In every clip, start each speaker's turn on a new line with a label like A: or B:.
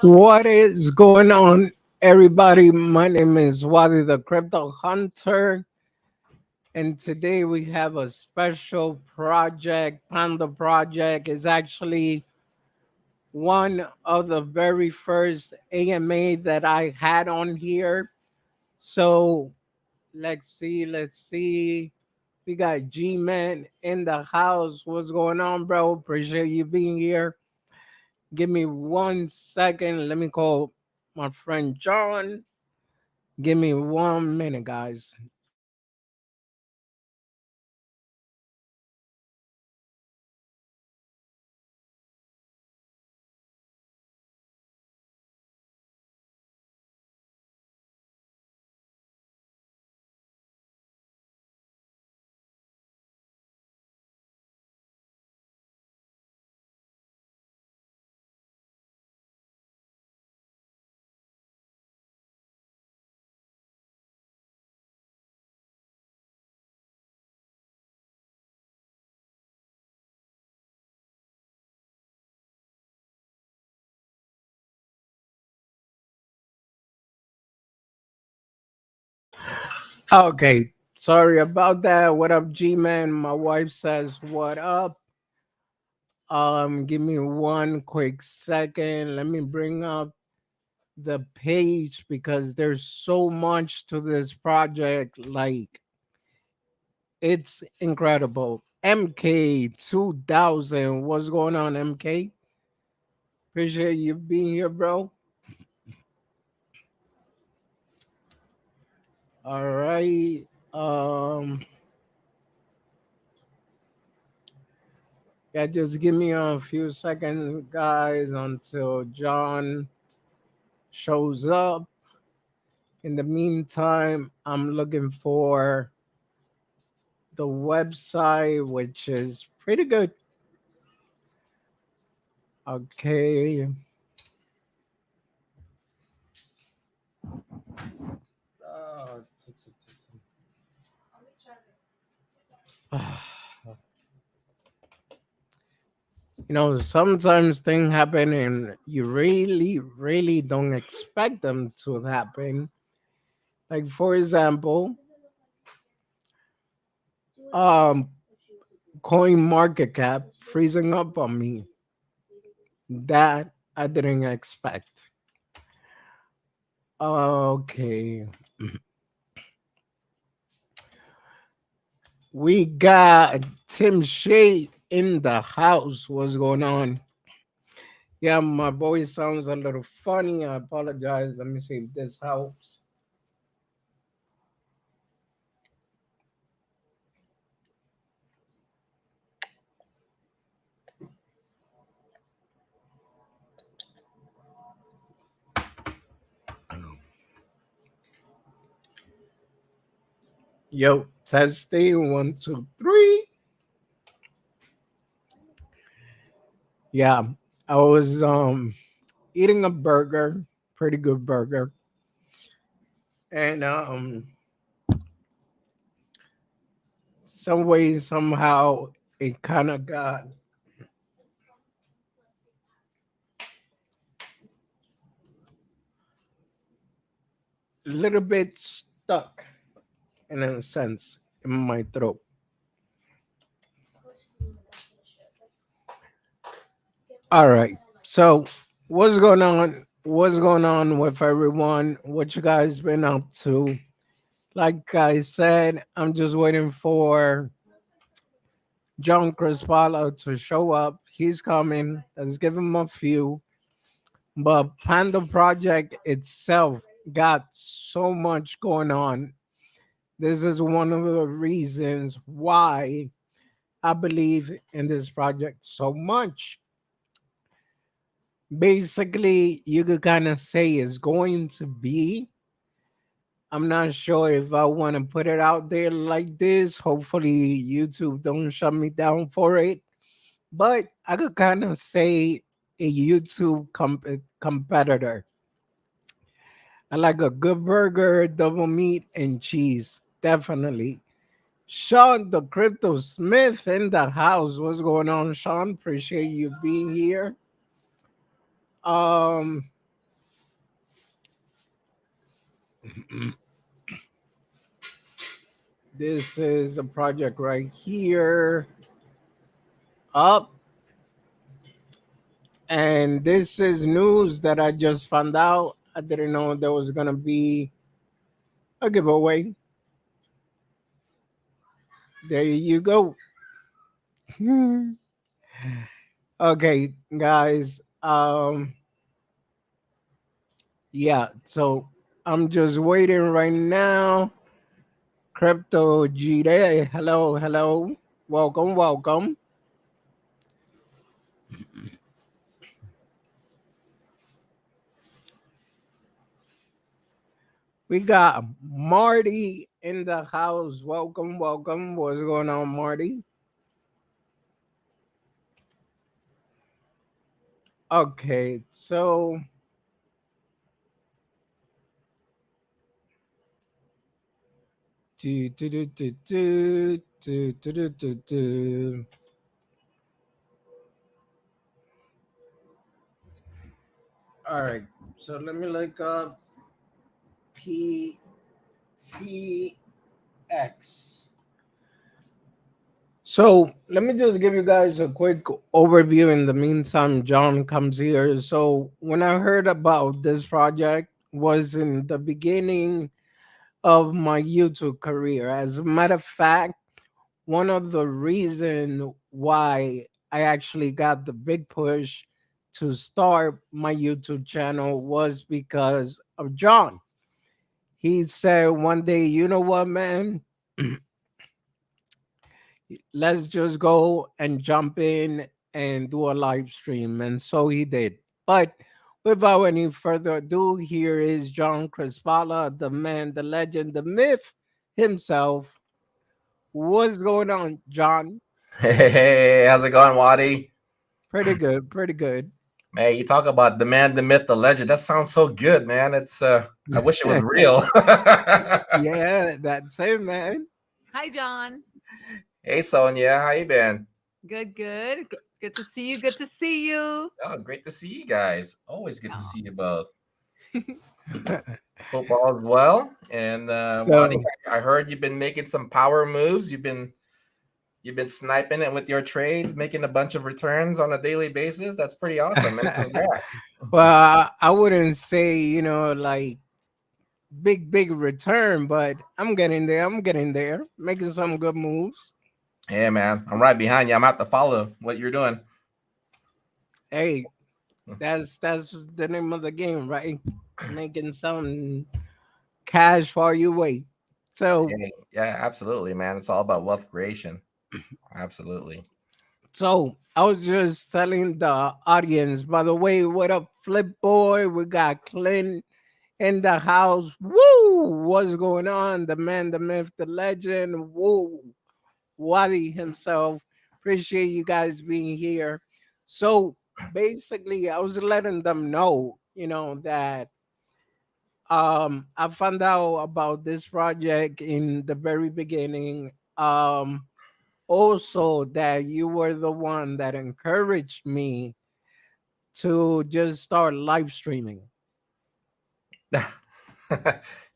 A: What is going on, everybody? My name is Wadi the Crypto Hunter, and today we have a special project. Pando Project is actually one of the very first AMA that I had on here. So let's see. We got G Man in the house. What's going on, bro? Appreciate you being here. Give me 1 second. Let me call my friend John. Give me 1 minute, guys. Okay, sorry about that. What up, G Man? My wife says, "What up?" Give me 1 quick second. Let me bring up the page because there's so much to this project. Like, it's incredible. MK 2000. What's going on, MK? Appreciate you being here, bro. All right. Um, yeah, just give me a few seconds, guys, until John shows up. In the meantime, I'm looking for the website, which is pretty good. Okay. Uh, sometimes things happen and you really, really don't expect them to happen. Like, for example, um, coin market cap freezing up on me. That I didn't expect. Okay. We got Tim Shea in the house. What's going on? Yeah, my voice sounds a little funny. I apologize. Let me see if this helps. Yo, testing 1, 2, 3. Yeah, I was eating a burger, pretty good burger, and some way somehow it kind of got a little bit stuck in a sense in my throat. All right. So what's going on? What's going on with everyone? What you guys been up to? Like I said, I'm just waiting for John Crispala to show up. He's coming. Let's give him a few. But Pando Project itself got so much going on. This is one of the reasons why I believe in this project so much. Basically, you could kind of say it's going to be. I'm not sure if I want to put it out there like this. Hopefully, YouTube don't shut me down for it. But I could kind of say a YouTube competitor. I like a good burger, double meat, and cheese. Definitely. Sean, the Crypto Smith in the house. What's going on, Sean? Appreciate you being here. Um, This is the project right here. Up. And this is news that I just found out. I didn't know there was going to be a giveaway. There you go. Okay, guys. Yeah, so I'm just waiting right now. Crypto G Day. Hello, hello. Welcome, welcome. We got Marty in the house. Welcome, welcome. What's going on, Marty? Okay, so do, do, do, do, do, do, do, do, do, do. All right, so let me look up PTX. So let me just give you guys a quick overview. In the meantime, John comes here. So when I heard about this project was in the beginning of my YouTube career. As a matter of fact, one of the reason why I actually got the big push to start my YouTube channel was because of John. He said one day, you know what, man? Let's just go and jump in and do a live stream. And so he did. But without any further ado, here is John Crispala, the man, the legend, the myth himself. What's going on, John?
B: Hey, how's it going, Wadi?
A: Pretty good, pretty good.
B: Man, you talk about the man, the myth, the legend. That sounds so good, man. It's I wish it was real.
A: Yeah, that's it, man.
C: Hi, John.
B: Hey, Sonia, how you been?
C: Good, good. Good to see you. Good to see you.
B: Oh, great to see you guys. Always good to
C: Oh.
B: see you both. Hope all is well. And Wadi,
A: So,
B: I heard you've been making some power moves. You've been sniping it with your trades, making a bunch of returns on a daily basis. That's pretty awesome, man. Congrats.
A: well, I wouldn't say, like big return, but I'm getting there. I'm getting there, making some good moves.
B: Yeah, man. I'm right behind you. I'm out to follow what you're doing.
A: Hey, that's the name of the game, right? Making some cash while you wait. So,
B: Yeah, yeah, absolutely, man. It's all about wealth creation. Absolutely.
A: I was just telling the audience. By the way, what up, Flip Boy? We got Clint in the house. Woo! What's going on? The man, the myth, the legend. Woo! Wadi himself. Appreciate you guys being here. So basically, I was letting them know, that I found out about this project in the very beginning. Also that you were the one that encouraged me to just start live streaming.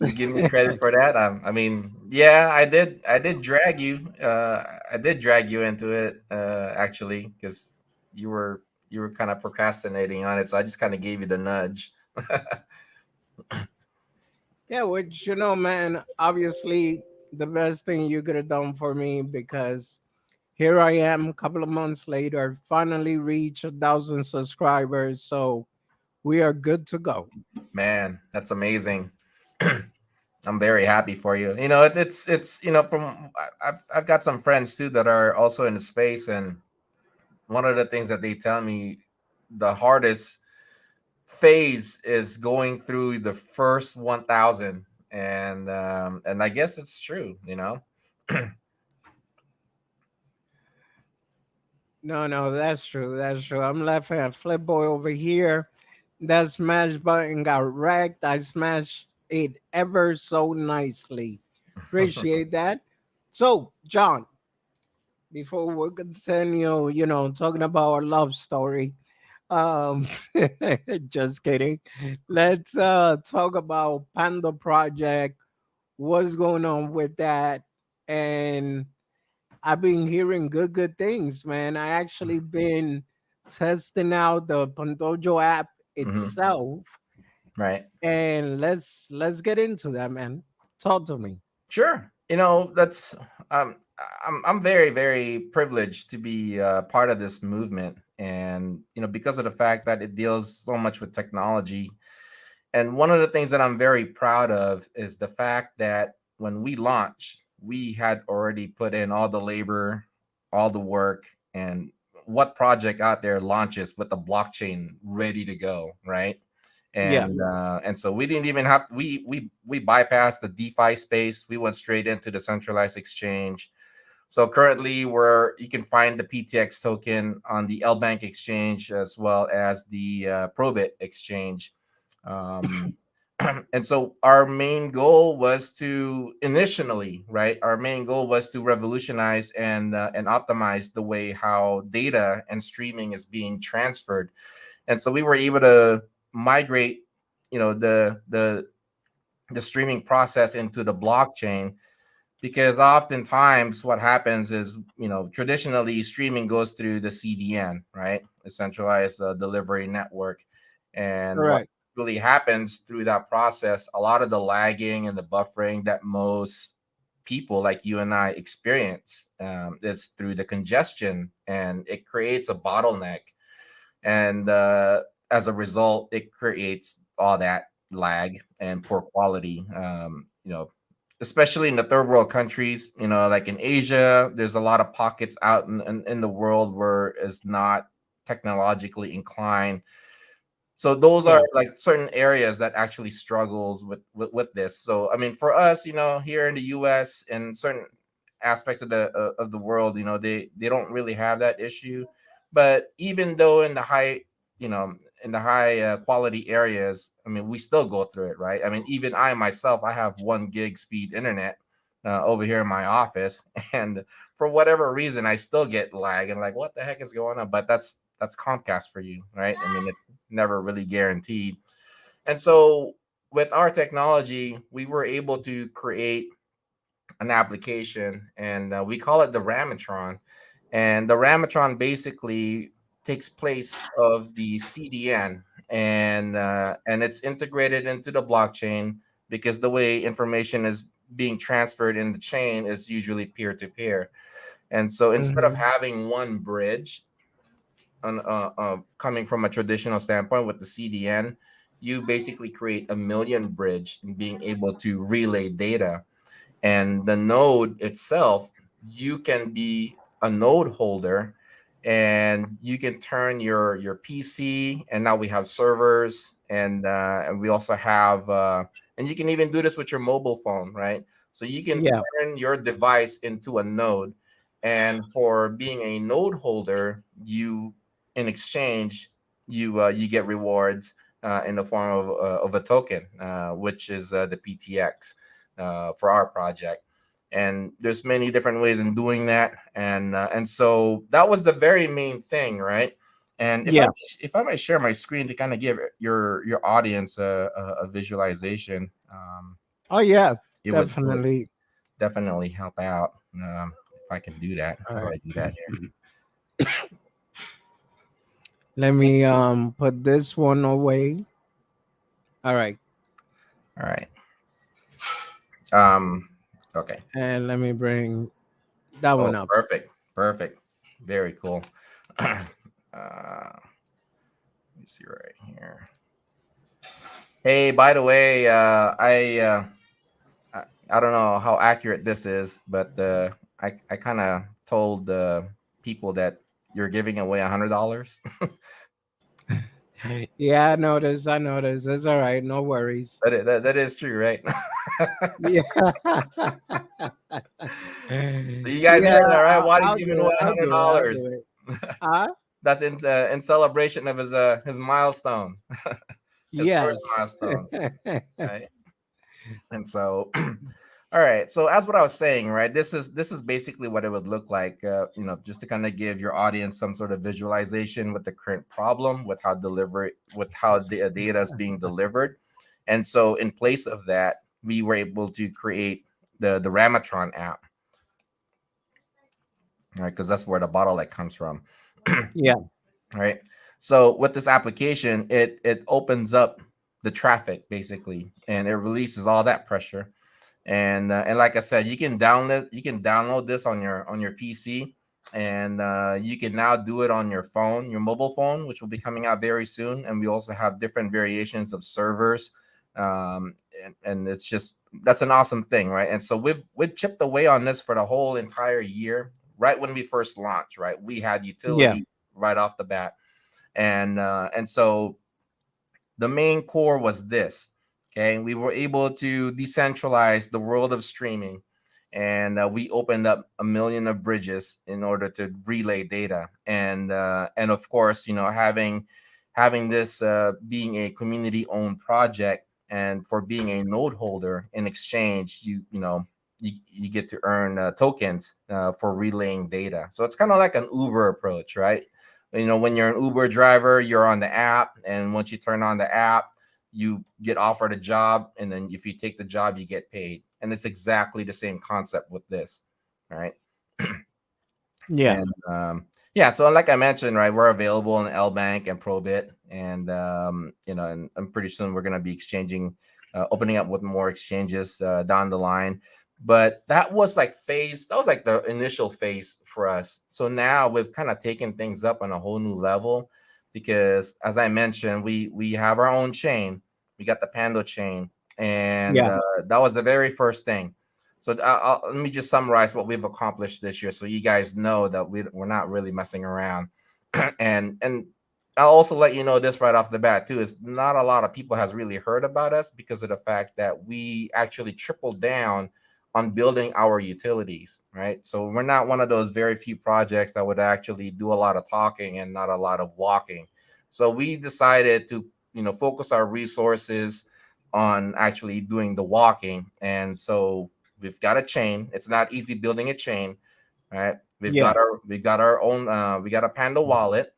B: You give me credit for that. I mean, yeah, I did. I did drag you. I did drag you into it, actually, because you were you were kind of procrastinating on it. So I just kind of gave you the nudge.
A: Yeah, which man, obviously the best thing you could have done for me, because here I am a couple of months later, finally reached 1,000 subscribers. So we are good to go.
B: Man, that's amazing. I'm very happy for you. It's from I've got some friends too that are also in the space, and one of the things that they tell me the hardest phase is going through the first 1,000, and I guess it's true.
A: No, no, that's true. That's true. I'm laughing at Flip Boy over here. That smash button got wrecked. I smashed it ever so nicely. Appreciate that. So, John, before we continue, talking about our love story, Um, just kidding. Let's talk about Pando Project. What's going on with that? And I've been hearing good things, man. I actually been testing out the Pandojo app
B: Hmm.
A: itself,
B: Right.
A: and let's get into that, man. Talk to me.
B: Sure. That's um I'm very privileged to be part of this movement, and because of the fact that it deals so much with technology. And one of the things that I'm very proud of is the fact that when we launched, we had already put in all the labor, all the work, and what project out there launches with the blockchain ready to go, right?
A: Yeah.
B: And so we didn't even have we bypassed the DeFi space. We went straight into the centralized exchange. So currently, where you can find the PTX token on the L Bank exchange as well as the Probit exchange. Um, and so our main goal was to initially, right? Our main goal was to revolutionize and optimize the way how data and streaming is being transferred. And so we were able to migrate, you know, the streaming process into the blockchain, because oftentimes what happens is, traditionally streaming goes through the CDN, right? A centralized delivery network. And what
A: Correct.
B: really happens through that process, a lot of the lagging and the buffering that most people like you and I experience is through the congestion, and it creates a bottleneck. And as a result, it creates all that lag and poor quality. Especially in the third world countries, like in Asia, there's a lot of pockets out in the world where it's not technologically inclined. So those are
A: Yeah.
B: like certain areas that actually struggles with this. So I mean, for us, here in the US and certain aspects of the world, they don't really have that issue. But even though you know in the high quality areas, I mean, we still go through it, right? I mean, even I myself, I have 1 gig speed internet over here in my office, and for whatever reason, I still get lag, and like, what the heck is going on? But that's Comcast for you, right? I mean, never really guaranteed. And so with our technology, we were able to create an application, and we call it the Ramatron. And the Ramatron basically takes place of the CDN, and it's integrated into the blockchain, because the way information is being transferred in the chain is usually peer to peer. And so instead of
A: Hmm.
B: having one bridge coming from a traditional standpoint with the CDN, you basically create a million bridge in being able to relay data. And the node itself, you can be a node holder, and you can turn your PC, and now we have servers, and we also have and you can even do this with your mobile phone, right? So you can
A: Yeah.
B: turn your device into a node, and for being a node holder, you in exchange, you get rewards in the form of a token, which is the PTX for our project. And there's many different ways in doing that, and so that was the very main thing, right? And
A: Yeah.
B: if I might share my screen to kind of give your audience a visualization,
A: Oh yeah.
B: it would
A: Definitely.
B: definitely help out. If I can do that,
A: All
B: how do
A: right.
B: I do that here?
A: Let me put this one away. All right.
B: All right. Um. Okay.
A: And let me bring that one
B: Oh,
A: up.
B: perfect, very cool. Let me see right here. Hey, by the way, I don't know how accurate this is, but I kind of told the people that you're giving away $100.
A: Yeah, I noticed. I noticed. It's all right. No worries.
B: That is true, right?
A: Yeah.
B: So you guys
A: Yeah,
B: heard that, right? Wadi's
A: I'll
B: giving
A: do
B: away
A: it. I'll do it. I'll do
B: $100.
A: it. Huh?
B: That's in celebration of his milestone, his first
A: Yes.
B: milestone, right? And so All right. So as what I was saying, right, this is basically what it would look like. Just to kind of give your audience some sort of visualization with the current problem, with how the data is being delivered, and so in place of that, we were able to create the Ramatron app, right? Because that's where the bottleneck comes from.
A: Yeah.
B: Right. So with this application, it opens up the traffic basically, and it releases all that pressure. And like I said, you can download this on your PC, and you can now do it on your phone, your mobile phone, which will be coming out very soon. And we also have different variations of servers, and it's just that's an awesome thing, right? And so we've chipped away on this for the whole entire year. Right when we first launched, right, we had
A: Yeah.
B: utility right off the bat, and so the main core was this. Okay, we were able to decentralize the world of streaming, and we opened up a million of bridges in order to relay data. And of course, having this being a community owned project, and for being a node holder, in exchange you get to earn tokens for relaying data. So it's kind of like an Uber approach, right? When you're an Uber driver, you're on the app, and once you turn on the app, you get offered a job, and then if you take the job, you get paid. And it's exactly the same concept with this, right?
A: Yeah.
B: And yeah, so like I mentioned, right, we're available in L Bank and Probit, and and I'm pretty soon we're gonna be opening up with more exchanges down the line. But that was like the initial phase for us. So now we've kind of taken things up on a whole new level, because as I mentioned, we have our own chain. We got the Pando chain, and
A: Yeah.
B: that was the very first thing. So let me just summarize what we've accomplished this year, so you guys know that we're not really messing around. And I'll also let you know this right off the bat too, is not a lot of people has really heard about us because of the fact that we actually tripled down on building our utilities, right? So we're not one of those very few projects that would actually do a lot of talking and not a lot of walking. So we decided to focus our resources on actually doing the walking. And so we've got a chain. It's not easy building a chain, right?
A: Yeah.
B: We've got our own we got a Panda wallet.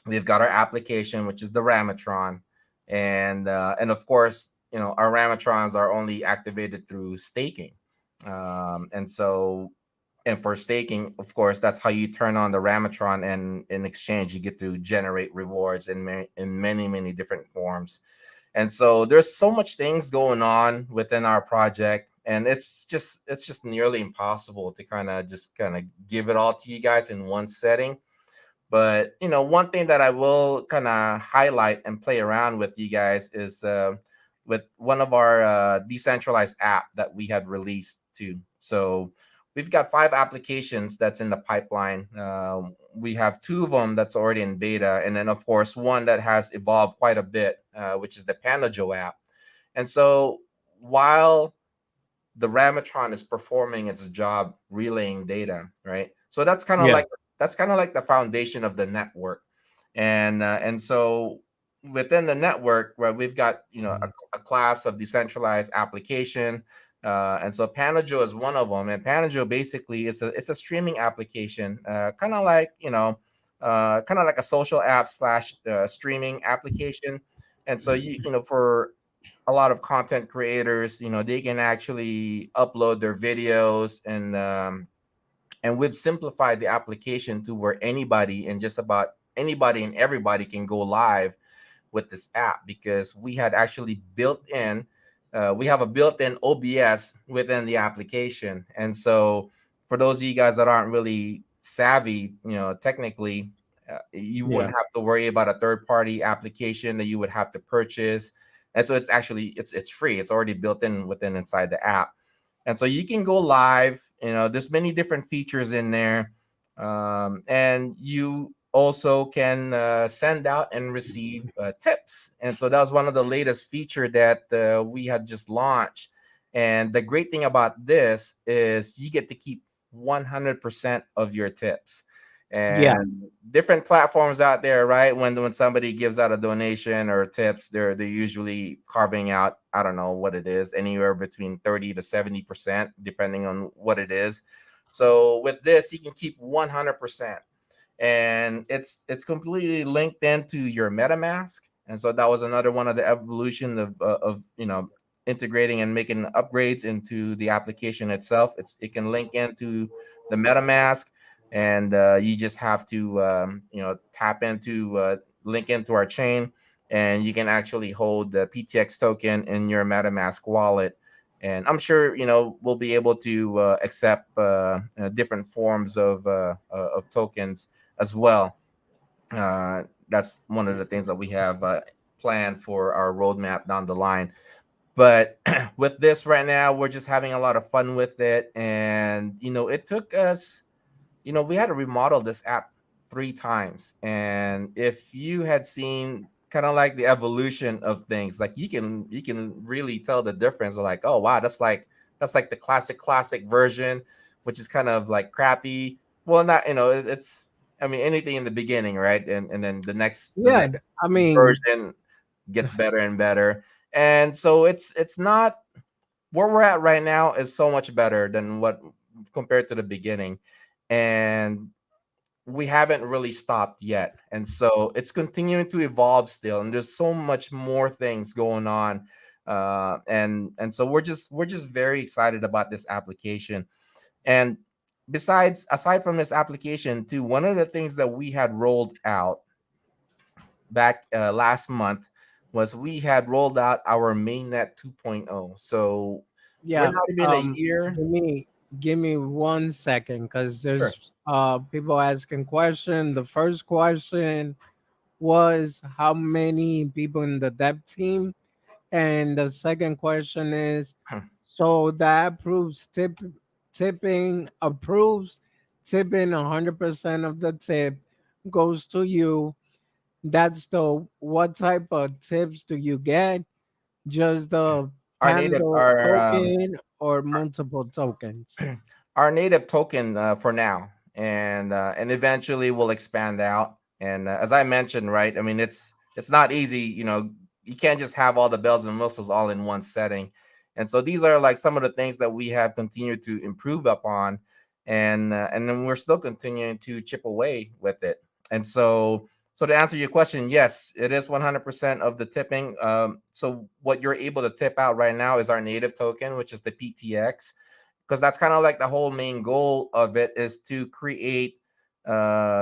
B: We've got our application, which is the Ramatron, and of course, our Ramatrons are only activated through staking, and so and for staking, of course, that's how you turn on the Ramatron, and in exchange, you get to generate rewards in many many different forms. And so there's so much things going on within our project, and it's just nearly impossible to kind of give it all to you guys in one setting. But one thing that I will kind of highlight and play around with you guys is with one of our decentralized app that we had released too. So we've got 5 applications that's in the pipeline. We have 2 of them that's already in beta, and then of course one that has evolved quite a bit, which is the Pando app. And so while the Ramatron is performing its job relaying data, right? So
A: Yeah.
B: that's kind of like the foundation of the network, and so within the network, where we've got a class of decentralized application, and so Panajo is one of them, and Panajo basically is a streaming application, kind of like a social app slash streaming application, and so for a lot of content creators, they can actually upload their videos, and we've simplified the application to where anybody and just about anybody and everybody can go live with this app, because we have a built-in OBS within the application. And so for those of you guys that aren't really savvy, technically, you
A: Yeah.
B: wouldn't have to worry about a third-party application that you would have to purchase. And so it's free. It's already built in within inside the app. And so you can go live. There's many different features in there, and you also can send out and receive tips. And so that was one of the latest feature that we had just launched. And the great thing about this is you get to keep 100% of your tips.
A: Yeah,
B: and different platforms out there, right? When somebody gives out a donation or tips, they're usually carving out, I don't know what it is, anywhere between 30 to 70%, depending on what it is. So with this, you can keep 100%, and it's completely linked into your MetaMask. And so that was another one of the evolution of integrating and making upgrades into the application itself. It can link into the MetaMask, and you just have to tap into link into our chain, and you can actually hold the PTX token in your MetaMask wallet. And I'm sure we'll be able to accept different forms of tokens as well. That's one of the things that we have planned for our roadmap down the line. But with this right now, we're just having a lot of fun with it. And, it took us, we had to remodel this app 3 times. And if you had seen kind of like the evolution of things, like you can really tell the difference. Like, oh wow, that's like the classic version, which is kind of like crappy. Well, not, it's, I mean, anything in the beginning, right? And then the
A: yeah.
B: next
A: I mean,
B: version gets better and better. And so it's not, where we're at right now is so much better than what, compared to the beginning. And we haven't really stopped yet, and so it's continuing to evolve still, and there's so much more things going on. And so we're just very excited about this application. And aside from this application too, one of the things that we had rolled out back last month was we had rolled out our mainnet 2.0. So we're
A: yeah.
B: not even a year.
A: Give me give me 1 second, because
B: Sure.
A: there's people asking question. The first question was how many people in the dev team, and the second question is, so that approves tipping 100% of the tip goes to you. That's the what type of tips do you get? Just the
B: our native
A: Pando
B: our
A: token or multiple tokens?
B: our native token for now, and eventually we'll expand out. And as I mentioned, right, I mean, it's not easy. You can't just have all the bells and whistles all in one setting. And so these are like some of the things that we have continued to improve upon, and then we're still continuing to chip away with it. And so to answer your question, yes, it is 100% of the tipping. So what you're able to tip out right now is our native token, which is the PTX, because that's kind of like the whole main goal of it, is to create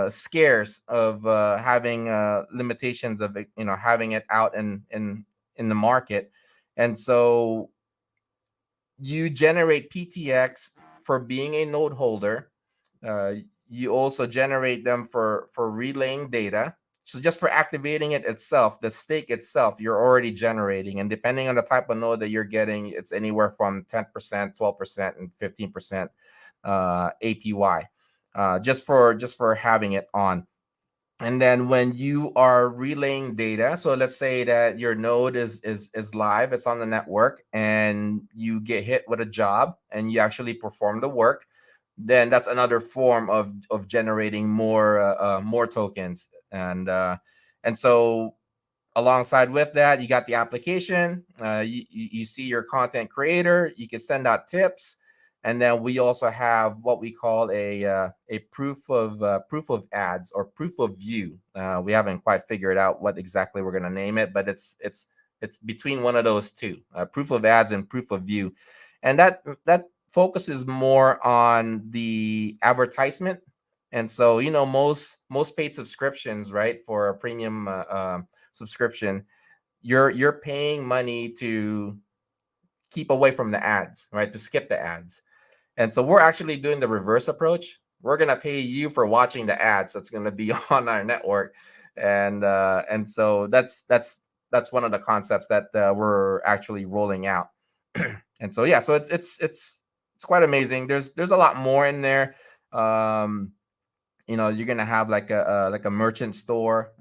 B: scares of having limitations of it, having it out in the market. And so you generate PTX for being a node holder. uh, you also generate them for relaying data. So just for activating it itself, the stake itself, you're already generating. And depending on the type of node that you're getting, it's anywhere from 10%, 12%, and 15% APY, just for having it on. And then when you are relaying data, so let's say that your node is live, it's on the network, and you get hit with a job and you actually perform the work, then that's another form of generating more tokens. And so alongside with that, you got the application. You see your content creator, you can send out tips. And then we also have what we call a proof of ads, or proof of view. We haven't quite figured out what exactly we're going to name it, but it's between one of those two, proof of ads and proof of view. And that focuses more on the advertisement. And so most paid subscriptions, right, for a premium subscription, you're paying money to keep away from the ads, right, to skip the ads. And so we're actually doing the reverse approach. We're gonna pay you for watching the ads that's gonna be on our network. And so that's one of the concepts that we're actually rolling out. And so yeah, so it's quite amazing. There's a lot more in there. um you're gonna have like a merchant store,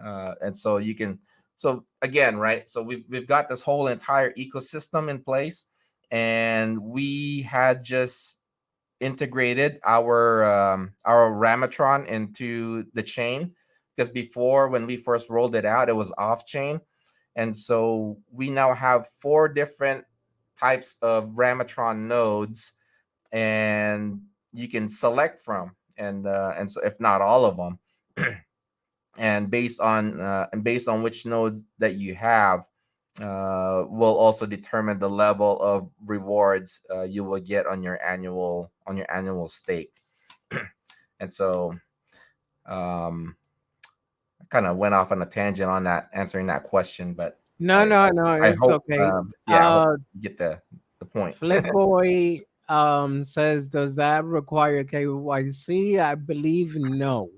B: and so you can, so again, right, so we've got this whole entire ecosystem in place. And we had just integrated our Ramatron into the chain, because before, when we first rolled it out, it was off chain. And so we now have four different types of Ramatron nodes, and you can select from, and so if not all of them, and based on which node that you have, will also determine the level of rewards you will get on your annual stake. And so, um, I kind of went off on a tangent on that, answering that question, but
A: No,
B: I
A: no, no,
B: I
A: it's
B: hope,
A: okay.
B: yeah, I hope
A: Uh,
B: you get the point.
A: Flipboy says, does that require KYC? I believe no.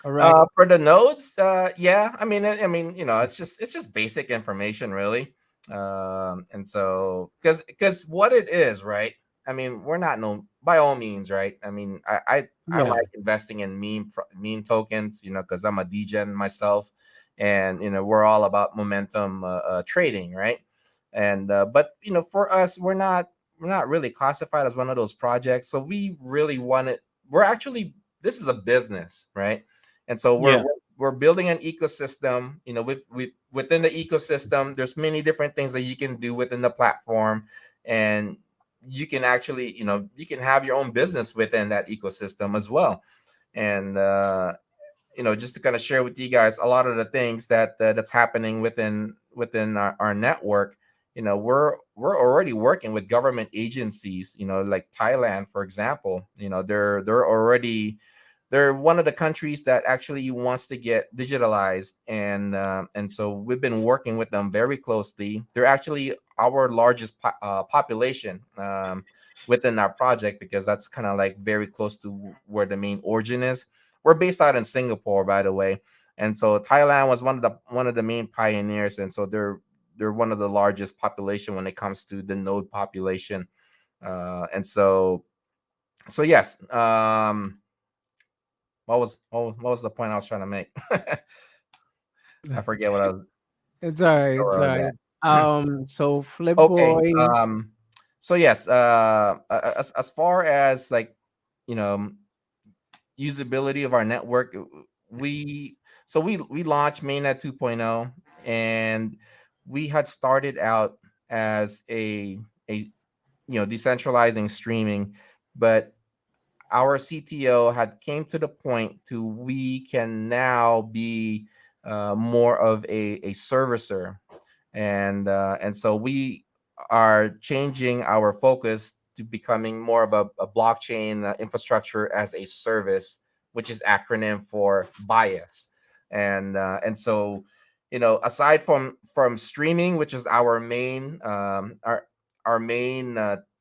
A: Correct.
B: For the nodes, yeah. I mean, it's just basic information, really. And so, because what it is, right? I mean, we're not no by all means, right? I mean, I
A: Yeah.
B: like investing in meme tokens, because I'm a degen myself, and we're all about momentum trading, right? And but for us, we're not really classified as one of those projects, so we really want it. We're actually, this is a business, right? And so
A: Yeah.
B: we're building an ecosystem. Within the ecosystem, there's many different things that you can do within the platform, and you can actually, you can have your own business within that ecosystem as well. And just to kind of share with you guys a lot of the things that's happening within our network. We're already working with government agencies, like Thailand, for example. They're already, they're one of the countries that actually wants to get digitalized, and so we've been working with them very closely. They're actually our largest population within our project, because that's kind of like very close to where the main origin is. We're based out in Singapore, by the way, and so Thailand was one of the main pioneers, and so they're one of the largest population when it comes to the node population, and so yes. What was the point I was trying to make? I forget what I was
A: It's all right. It's
B: where I
A: all
B: was
A: right.
B: at.
A: So
B: Okay.
A: Flipboy,
B: So yes. As far as like, you know usability of our network, we we launched mainnet 2.0, and we had started out as a decentralizing streaming, but our CTO had came to the point to we can now be more of a servicer, and so we are changing our focus to becoming more of a blockchain infrastructure as a service, which is acronym for bias. And so, aside from streaming, which is our main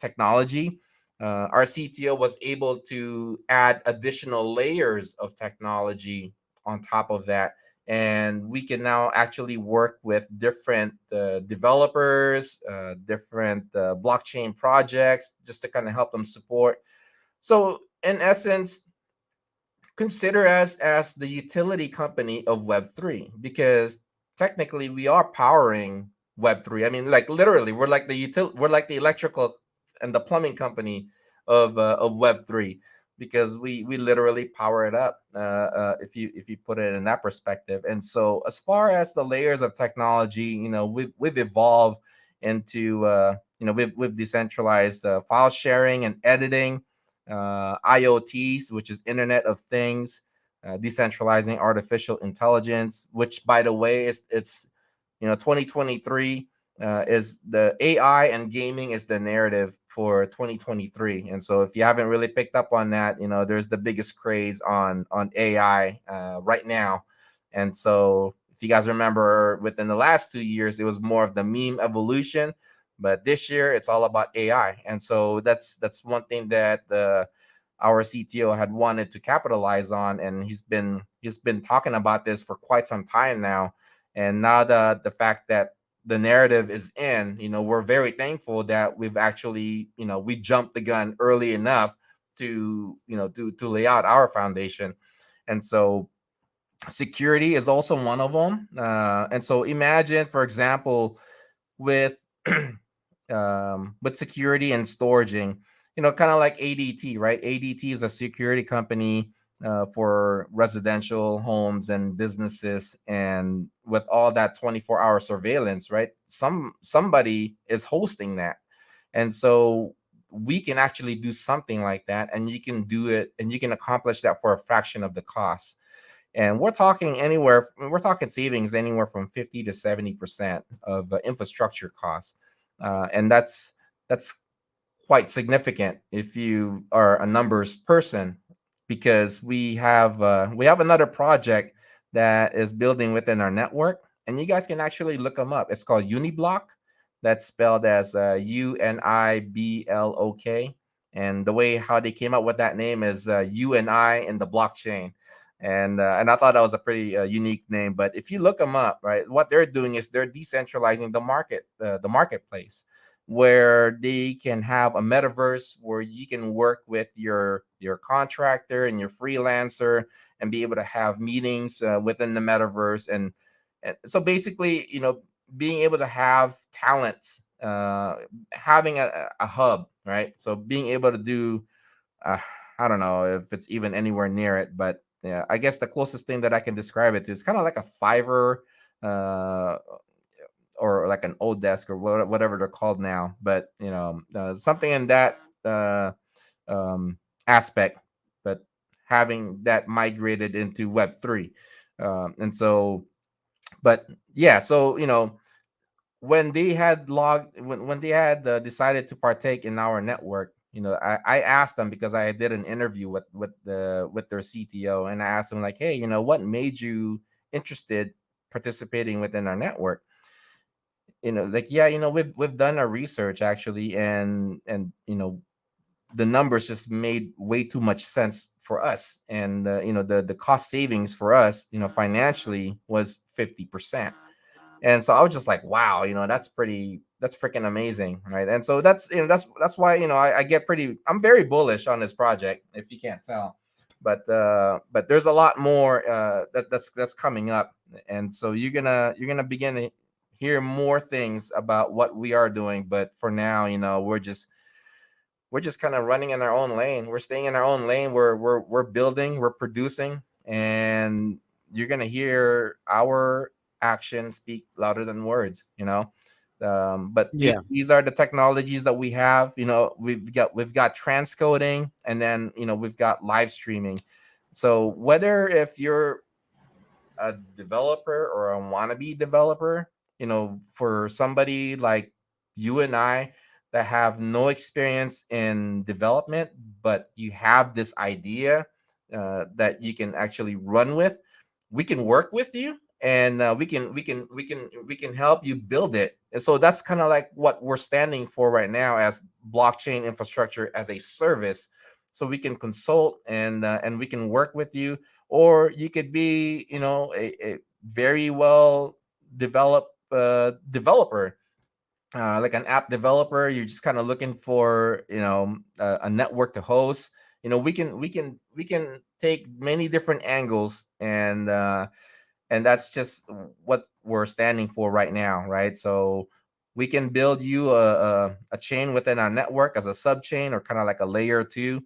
B: technology, our CTO was able to add additional layers of technology on top of that, and we can now actually work with different developers, different blockchain projects, just to kind of help them support. So in essence, consider us as the utility company of Web3, because technically we are powering Web3. I mean, like literally, we're like the electrical and the plumbing company of Web3, because we literally power it up, if you put it in that perspective. And so, as far as the layers of technology, we've evolved into, we've decentralized file sharing and editing, IoTs, which is Internet of Things, decentralizing artificial intelligence, which, by the way, it's 2023 is the AI and gaming is the narrative for 2023. And so, if you haven't really picked up on that, there's the biggest craze on AI right now. And so, if you guys remember, within the last 2 years, it was more of the meme evolution, but this year it's all about AI. And so that's one thing that our CTO had wanted to capitalize on, and he's been talking about this for quite some time now. And now the fact that the narrative is in, we're very thankful that we've actually, we jumped the gun early enough to, to lay out our foundation. And so security is also one of them. And so imagine, for example, with with security and storaging, kind of like ADT, right? ADT is a security company for residential homes and businesses, and with all that 24-hour surveillance, right? Somebody is hosting that, and so we can actually do something like that, and you can do it, and you can accomplish that for a fraction of the cost. And we're talking savings anywhere from 50 to 70% of infrastructure costs, and that's quite significant if you are a numbers person, because we have another project that is building within our network, and you guys can actually look them up. It's called Uniblock. That's spelled as UNIBLOK, and the way how they came up with that name is UNI in the blockchain. And I thought that was a pretty unique name. But if you look them up, right, what they're doing is they're decentralizing the marketplace, where they can have a metaverse where you can work with your contractor and your freelancer and be able to have meetings within the metaverse. And so basically, being able to have talents, having a hub, right? So being able to do, uh, I don't know if it's even anywhere near it, but yeah, I guess the closest thing that I can describe it to is kind of like a Fiverr, uh, or like an old desk, or whatever they're called now. But something in that um, aspect, but having that migrated into Web3. And so, but yeah, so when they had decided to partake in our network, I asked them, because I did an interview with their CTO, and I asked them, like, hey, what made you interested participating within our network? Like, yeah, we've done our research, actually, and the numbers just made way too much sense for us, and the cost savings for us, financially, was 50%. And so I was just like, wow, that's freaking amazing, right? And so that's why, I get I'm very bullish on this project, if you can't tell. But there's a lot more that's coming up, and so you're gonna begin to hear more things about what we are doing. But for now, we're just kind of running in our own lane. We're staying in our own lane. We're building, we're producing, and you're gonna hear our actions speak louder than words. But
A: Yeah.
B: these are the technologies that we have. We've got transcoding, and then we've got live streaming. So whether if you're a developer or a wannabe developer, for somebody like you and I that have no experience in development, but you have this idea that you can actually run with, we can work with you, and we can help you build it. And so that's kind of like what we're standing for right now, as blockchain infrastructure as a service. So we can consult, and we can work with you, or you could be a very well developed developer, like an app developer. You're just kind of looking for a network to host. We can take many different angles, and that's just what we're standing for right now, right? So we can build you a chain within our network as a sub chain, or kind of like a layer two,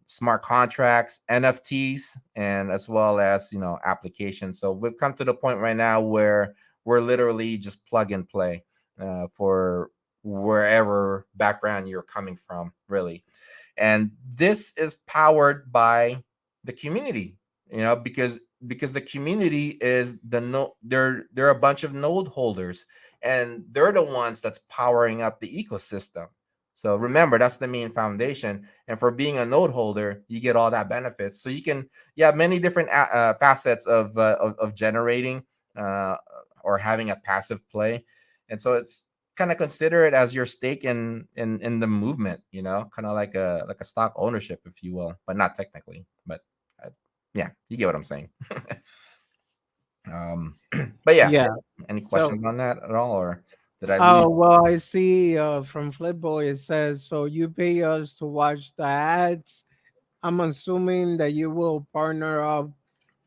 B: smart contracts, NFTs, and as well as applications. So we've come to the point right now where we're literally just plug and play for wherever background you're coming from, really. And this is powered by the community, because the community is they're a bunch of node holders, and they're the ones that's powering up the ecosystem. So remember, that's the main foundation. And for being a node holder, you get all that benefits. So you have many different facets of generating, uh, or having a passive play. And so it's kind of consider it as your stake in the movement, kind of like a stock ownership, if you will, but not technically. But uh, yeah, you get what I'm saying. um, but yeah,
A: Yeah.
B: any
A: So,
B: questions on that at all, or did I lose?
A: well, I see from Flipboard it says, so you pay us to watch the ads. I'm assuming that you will partner up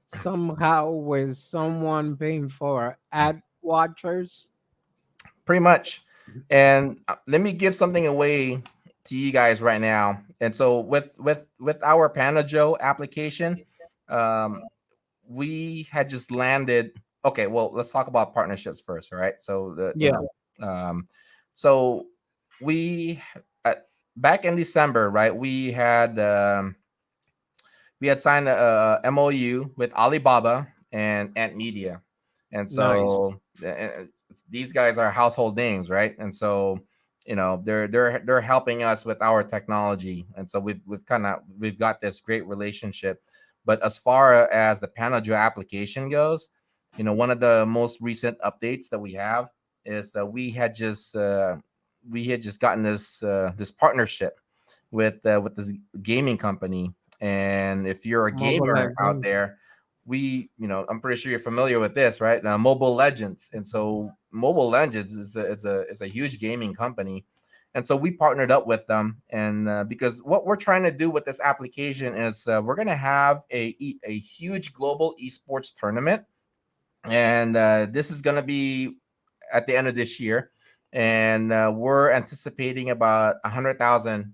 A: somehow with someone paying for ad watchers.
B: Pretty much. And let me give something away to you guys right now. And so with our Panajo application, um, we had just landed. Okay, well, let's talk about partnerships first. All right. So
A: Yeah,
B: so we uh, back in December, right? We had signed a MOU with Alibaba and Ant Media, and
A: nice.
B: so these guys are household names, right? And so they're helping us with our technology, and so we've got this great relationship. But as far as the Panajo application goes, one of the most recent updates that we have is we had just gotten this partnership with this gaming company. And if you're a
A: Mobile
B: gamer out
A: Legends.
B: there, I'm pretty sure you're familiar with this, right? Mobile Legends. And so Mobile Legends is a huge gaming company. And so we partnered up with them, and because what we're trying to do with this application is we're going to have a huge global esports tournament, and this is going to be at the end of this year, and we're anticipating about 100,000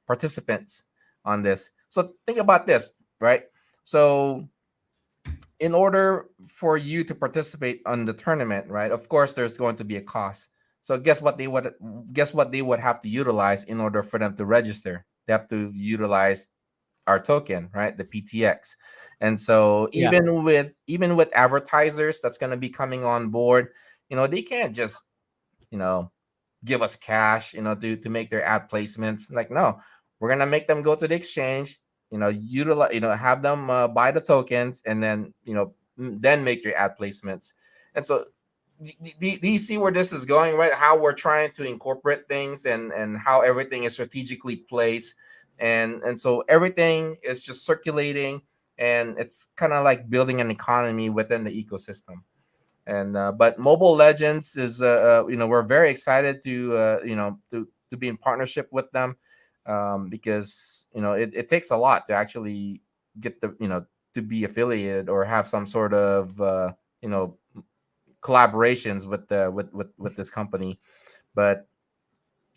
B: participants on this. So think about this, right? So in order for you to participate on the tournament, right? Of course, there's going to be a cost. So guess what they would have to utilize in order for them to register. They have to utilize our token, right? The PTX. And so
A: Yeah,
B: even with advertisers that's going to be coming on board, they can't just, you know, give us cash, to make their ad placements. Like, no, we're going to make them go to the exchange, utilize, have them buy the tokens, and then, then make your ad placements. And so do you see where this is going, right? How we're trying to incorporate things, and how everything is strategically placed, and so everything is just circulating, and it's kind of like building an economy within the ecosystem. And but Mobile Legends is we're very excited to be in partnership with them, because it takes a lot to actually get to be affiliated or have some sort of you know collaborations with this company. But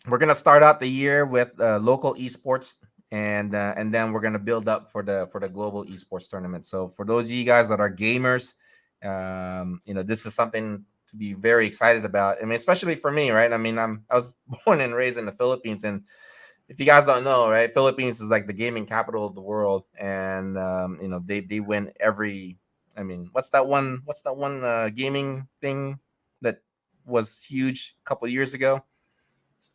B: we're gonna start out the year with local esports, and then we're gonna build up for the global esports tournament. So for those of you guys that are gamers, this is something to be very excited about. I mean, especially for me, right? I mean, I was born and raised in the Philippines, and if you guys don't know, right, Philippines is like the gaming capital of the world, and they win every. I mean, what's that one gaming thing that was huge a couple of years ago?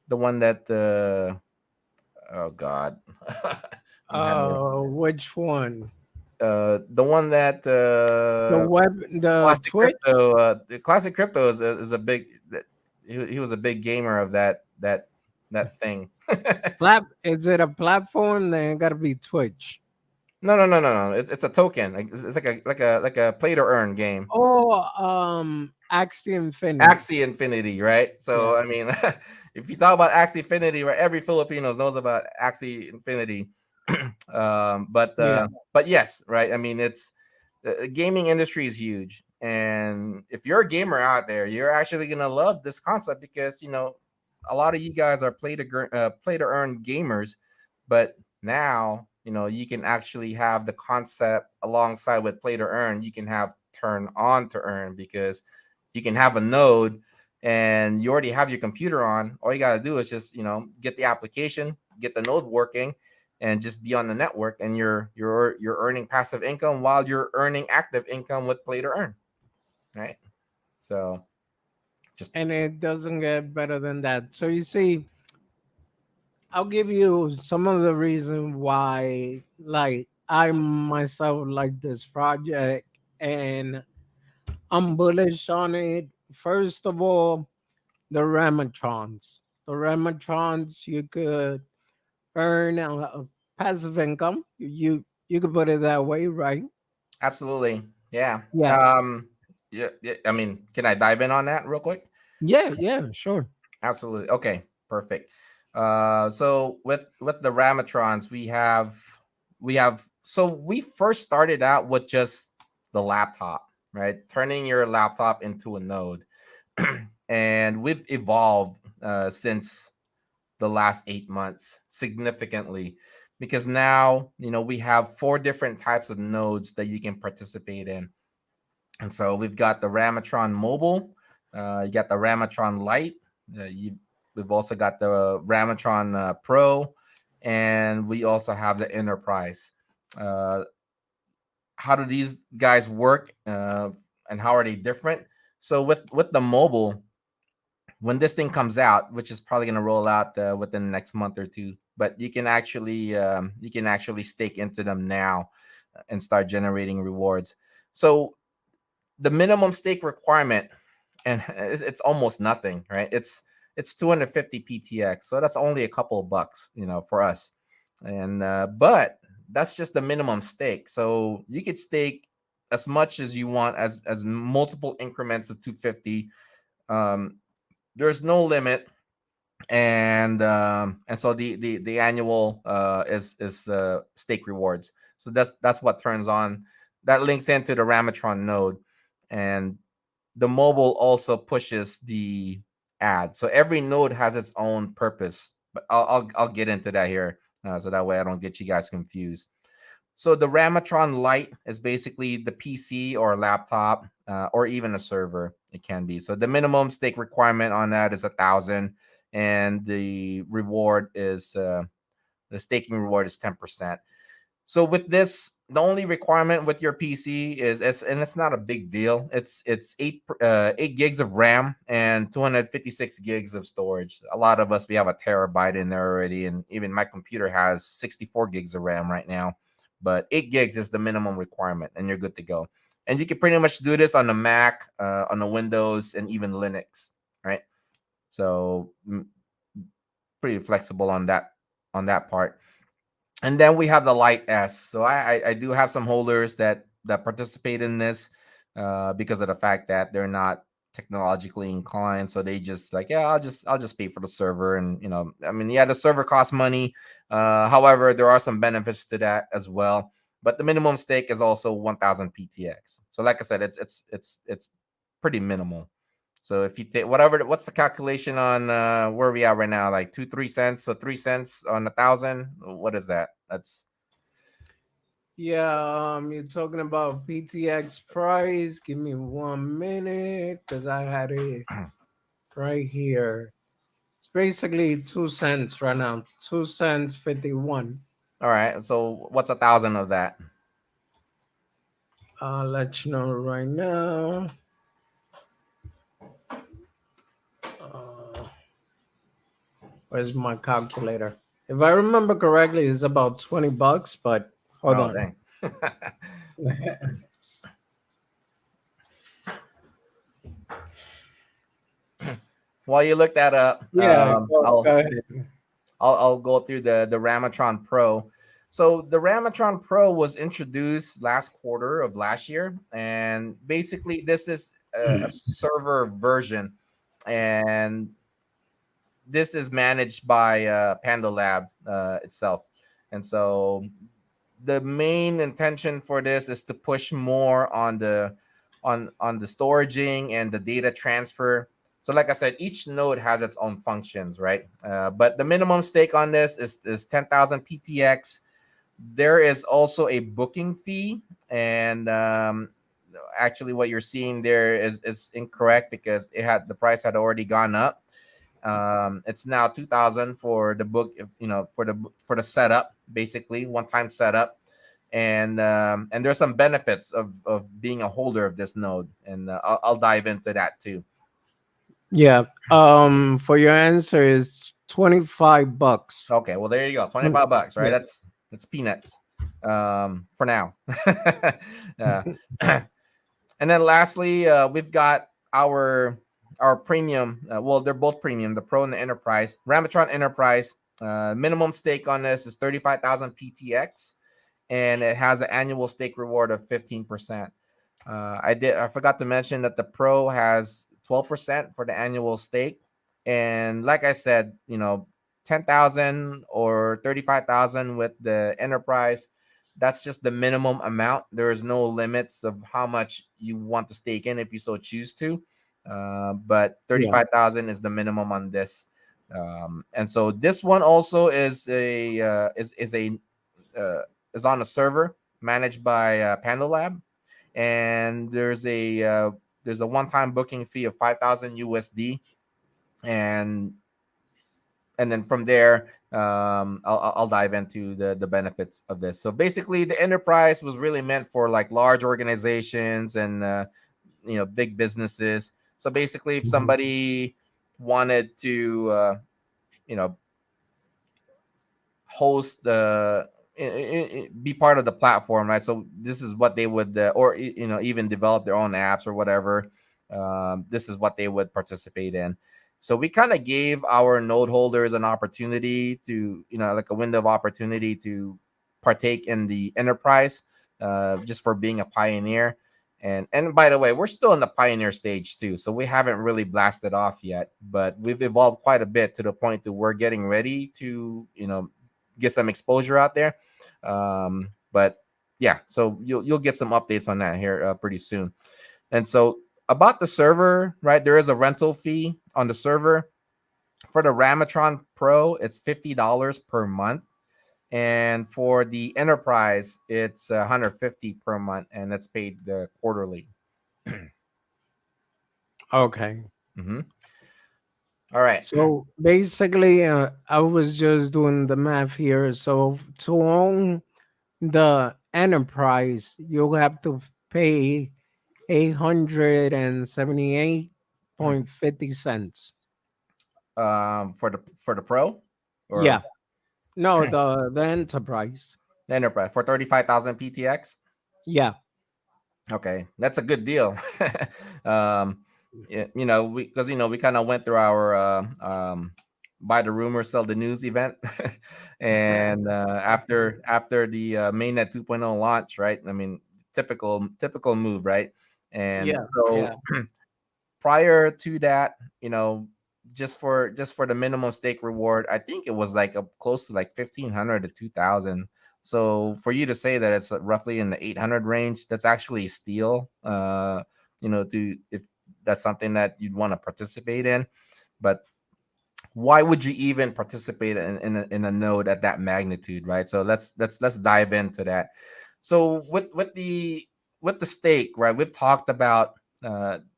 B: The one that oh god, I'm having
A: which one?
B: the one that
A: The web, the
B: classic
A: Twitch
B: crypto. The classic crypto is a big. He was a big gamer of that thing.
A: Is it a platform? Then it gotta be Twitch.
B: No, no, no, no, no. It's a token. It's like a play to earn game.
A: Oh, Axie Infinity.
B: Axie Infinity, right?
A: Yeah,
B: So I mean, if you talk about Axie Infinity, right, every Filipino knows about Axie Infinity.
A: yeah.
B: But yes, right. I mean, it's the gaming industry is huge, and if you're a gamer out there, you're actually gonna love this concept, because a lot of you guys are play to earn gamers, but now you can actually have the concept alongside with play to earn. You can have turn on to earn, because you can have a node and you already have your computer on. All you got to do is just get the application, get the node working, and just be on the network, and you're earning passive income while you're earning active income with play to earn, right? So just
A: And it doesn't get better than that. So you see, I'll give you some of the reason why, like, I myself like this project, and I'm bullish on it. First of all, the Ramatrons. The Ramatrons, you could earn a passive income. You could put it that way, right?
B: absolutely, yeah.
A: Yeah,
B: Yeah, yeah, I mean, can I dive in on that real quick?
A: yeah, yeah, sure.
B: Absolutely. Okay, perfect. So with the Ramatrons, so we first started out with just the laptop, right? Turning your laptop into a node, and we've evolved since the last 8 months significantly, because now we have four different types of nodes that you can participate in. And so we've got the Ramatron Mobile, you got the Ramatron Lite, we've also got the Ramatron Pro, and we also have the Enterprise. Uh, how do these guys work, and how are they different? So with the mobile, when this thing comes out, which is probably going to roll out within the next month or two, but you can actually stake into them now and start generating rewards. So the minimum stake requirement, and it's almost nothing, right? It's 250 PTX, so that's only a couple of bucks, for us. And but that's just the minimum stake. So you could stake as much as you want, as multiple increments of 250. Um, there's no limit, and so the annual is stake rewards. So that's what turns on. That links into the Ramatron node, and the mobile also pushes the ad. So every node has its own purpose, but I'll get into that here, so that way I don't get you guys confused. So the Ramatron Lite is basically the PC or laptop, or even a server. It can be. So the minimum stake requirement on that is 1,000, and the staking reward is 10%. So with this, the only requirement with your PC and it's not a big deal. It's 8 gigs of RAM and 256 gigs of storage. A lot of us, we have a terabyte in there already, and even my computer has 64 gigs of RAM right now. But 8 gigs is the minimum requirement, and you're good to go. And you can pretty much do this on the Mac, on the Windows, and even Linux, right? So pretty flexible on that part. And then we have the Light S. So I do have some holders that participate in this, because of the fact that they're not technologically inclined. So they just like, yeah, I'll just pay for the server, and I mean, yeah, the server costs money. However, there are some benefits to that as well. But the minimum stake is also 1,000 PTX. So like I said, it's pretty minimal. So if you take what's the calculation on where we are right now? Like 2-3 cents, so 3 cents on 1,000. What is that? That's
A: Yeah, you're talking about PTX price. Give me 1 minute because I had it right here. It's basically 2 cents right now. 2 cents 51.
B: all right. So what's 1,000 of that?
A: I'll let you know right now. Uh, where's my calculator? If I remember correctly, it's about 20 bucks, but hold
B: Oh
A: on.
B: dang. While you look that up,
A: Yeah, go
B: I'll
A: ahead.
B: I'll I'll go through the Ramatron Pro. So the Ramatron Pro was introduced last quarter of last year, and basically this is a server version, and this is managed by Pando Lab itself. And so the main intention for this is to push more on the storaging and the data transfer. So like I said, each node has its own functions, right? But the minimum stake on this is 10,000 PTX. There is also a booking fee, and actually what you're seeing there is incorrect, because the price had already gone up. It's now 2,000 for the book, for the setup, basically one time setup. And there's some benefits of being a holder of this node, and I'll dive into that too.
A: Yeah. For your answer is 25 bucks.
B: Okay, well there you go,
A: 20
B: $25, right?
A: Yeah.
B: That's peanuts, for now. uh, and then lastly, we've got our premium. Well, they're both premium, the Pro and the Enterprise. Ramatron Enterprise, minimum stake on this is 35,000 PTX, and it has an annual stake reward of 15%. I forgot to mention that the Pro has 12% for the annual stake. And like I said, 10,000 or 35,000 with the Enterprise, that's just the minimum amount. There is no limits of how much you want to stake in if you so choose to. But
A: Yeah.
B: 35,000 is the minimum on this. And so this one also is a uh, is on a server managed by Pando, and there's a one-time booking fee of 5,000 USD, and then from there, I'll dive into the benefits of this. So basically, the enterprise was really meant for like large organizations and big businesses. So basically, if
A: Mhm.
B: somebody wanted to you know host be part of the platform, right? So this is what they would or even develop their own apps or whatever. This is what they would participate in. So we kind of gave our node holders an opportunity to, like a window of opportunity to partake in the enterprise, just for being a pioneer. And by the way, we're still in the pioneer stage too, so we haven't really blasted off yet, but we've evolved quite a bit to the point that we're getting ready to get some exposure out there. But yeah, so you'll get some updates on that here pretty soon. And so about the server, right? There is a rental fee on the server. For the Ramatron Pro, it's $50 per month. And for the enterprise, it's 150 per month, and that's paid quarterly.
A: Okay.
B: Hmm. All right.
A: So basically, I was just doing the math here. So to own the enterprise, you'll have to pay 878.50 cents.
B: For the Pro or
A: Yeah. No, the enterprise.
B: the enterprise for 35,000 PTX.
A: Yeah.
B: Okay, that's a good deal. um, we because we kind of went through our buy the rumor, sell the news event, and after the mainnet 2.0 launch, right? I mean, typical move, right? And
A: Yeah.
B: so
A: Yeah.
B: prior to that, just for the minimum stake reward, I think it was like close to like 1,500 to 2,000. So for you to say that it's roughly in the 800 range, that's actually a steal. To if that's something that you'd want to participate in, but why would you even participate in a node at that magnitude, right? So let's dive into that. So with the stake, right? We've talked about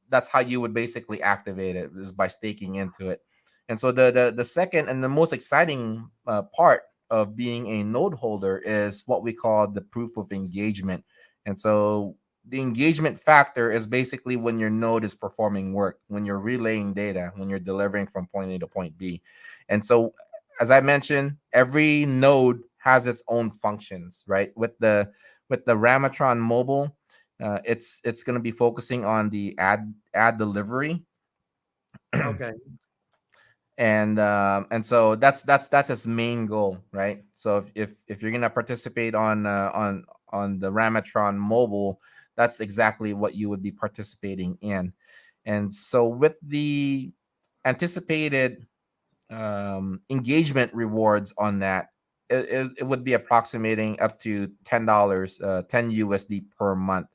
B: that's how you would basically activate it, is by staking into it. And so the second and the most exciting part of being a node holder is what we call the proof of engagement. And so the engagement factor is basically when your node is performing work, when you're relaying data, when you're delivering from point A to point B. And so, as I mentioned, every node has its own functions, right? With the Ramatron mobile, it's going to be focusing on the ad delivery,
A: Okay.
B: and so that's its main goal, right? So if you're gonna participate on the Ramatron mobile, that's exactly what you would be participating in. And so with the anticipated engagement rewards on that, it would be approximating up to $10, 10 USD per month,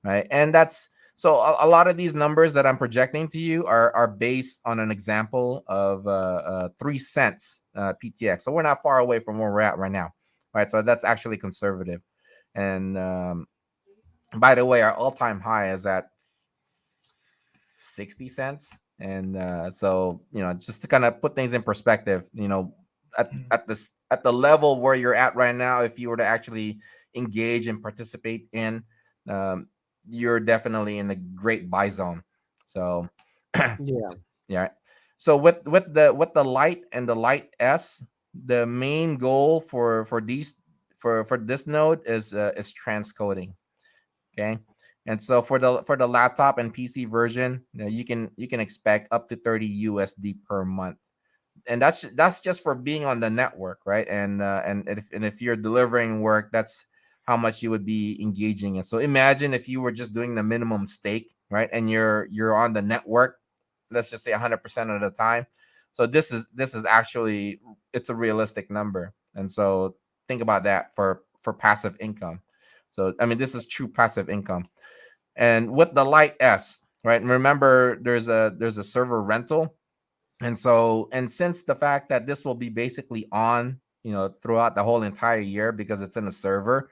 B: right? And that's so a lot of these numbers that I'm projecting to you are based on an example of 3 cents PTX. So we're not far away from where we're at right now, right? So that's actually conservative. And by the way, our all-time high is at 60 cents. And so, just to kind of put things in perspective, at the level where you're at right now, if you were to actually engage and participate in, um, you're definitely in the great buy zone. So
A: Yeah.
B: yeah. So with the light and the light S, the main goal for this node is transcoding. Okay. And so for the laptop and PC version, you can expect up to 30 USD per month. And that's just for being on the network, right? And if you're delivering work, that's how much you would be engaging in. So imagine if you were just doing the minimum stake, right? And you're on the network, let's just say 100% of the time. So this is actually, it's a realistic number. And so think about that for passive income. So I mean, this is true passive income. And with the light S, right? And remember, there's a server rental. And since the fact that this will be basically on, throughout the whole entire year because it's in a server,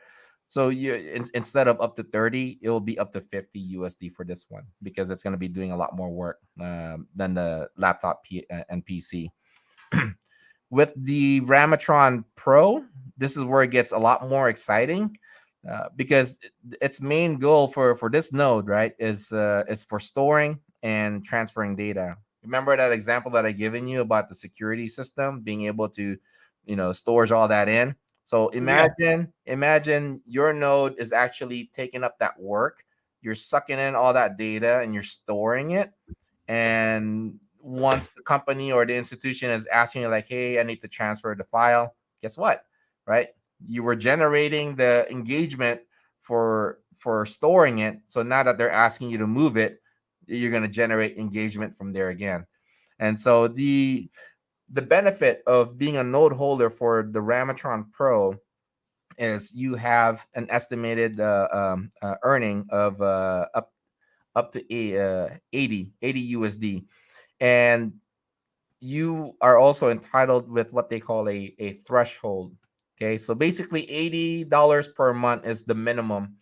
B: so instead of up to 30, it will be up to 50 USD for this one because it's going to be doing a lot more work than the laptop and PC. With the Ramatron Pro, this is where it gets a lot more exciting because its main goal for this node, right, is for storing and transferring data. Remember that example that I given you about the security system being able to, stores all that in. So
A: Yeah.
B: imagine your node is actually taking up that work. You're sucking in all that data and you're storing it, and once the company or the institution is asking you, like, hey, I need to transfer the file, guess what? Right? You were generating the engagement for storing it. So now that they're asking you to move it, you're going to generate engagement from there again. And so the benefit of being a node holder for the Ramatron Pro is you have an estimated earning of up to 80 USD, and you are also entitled with what they call a threshold. Okay, so basically $80 per month is the minimum.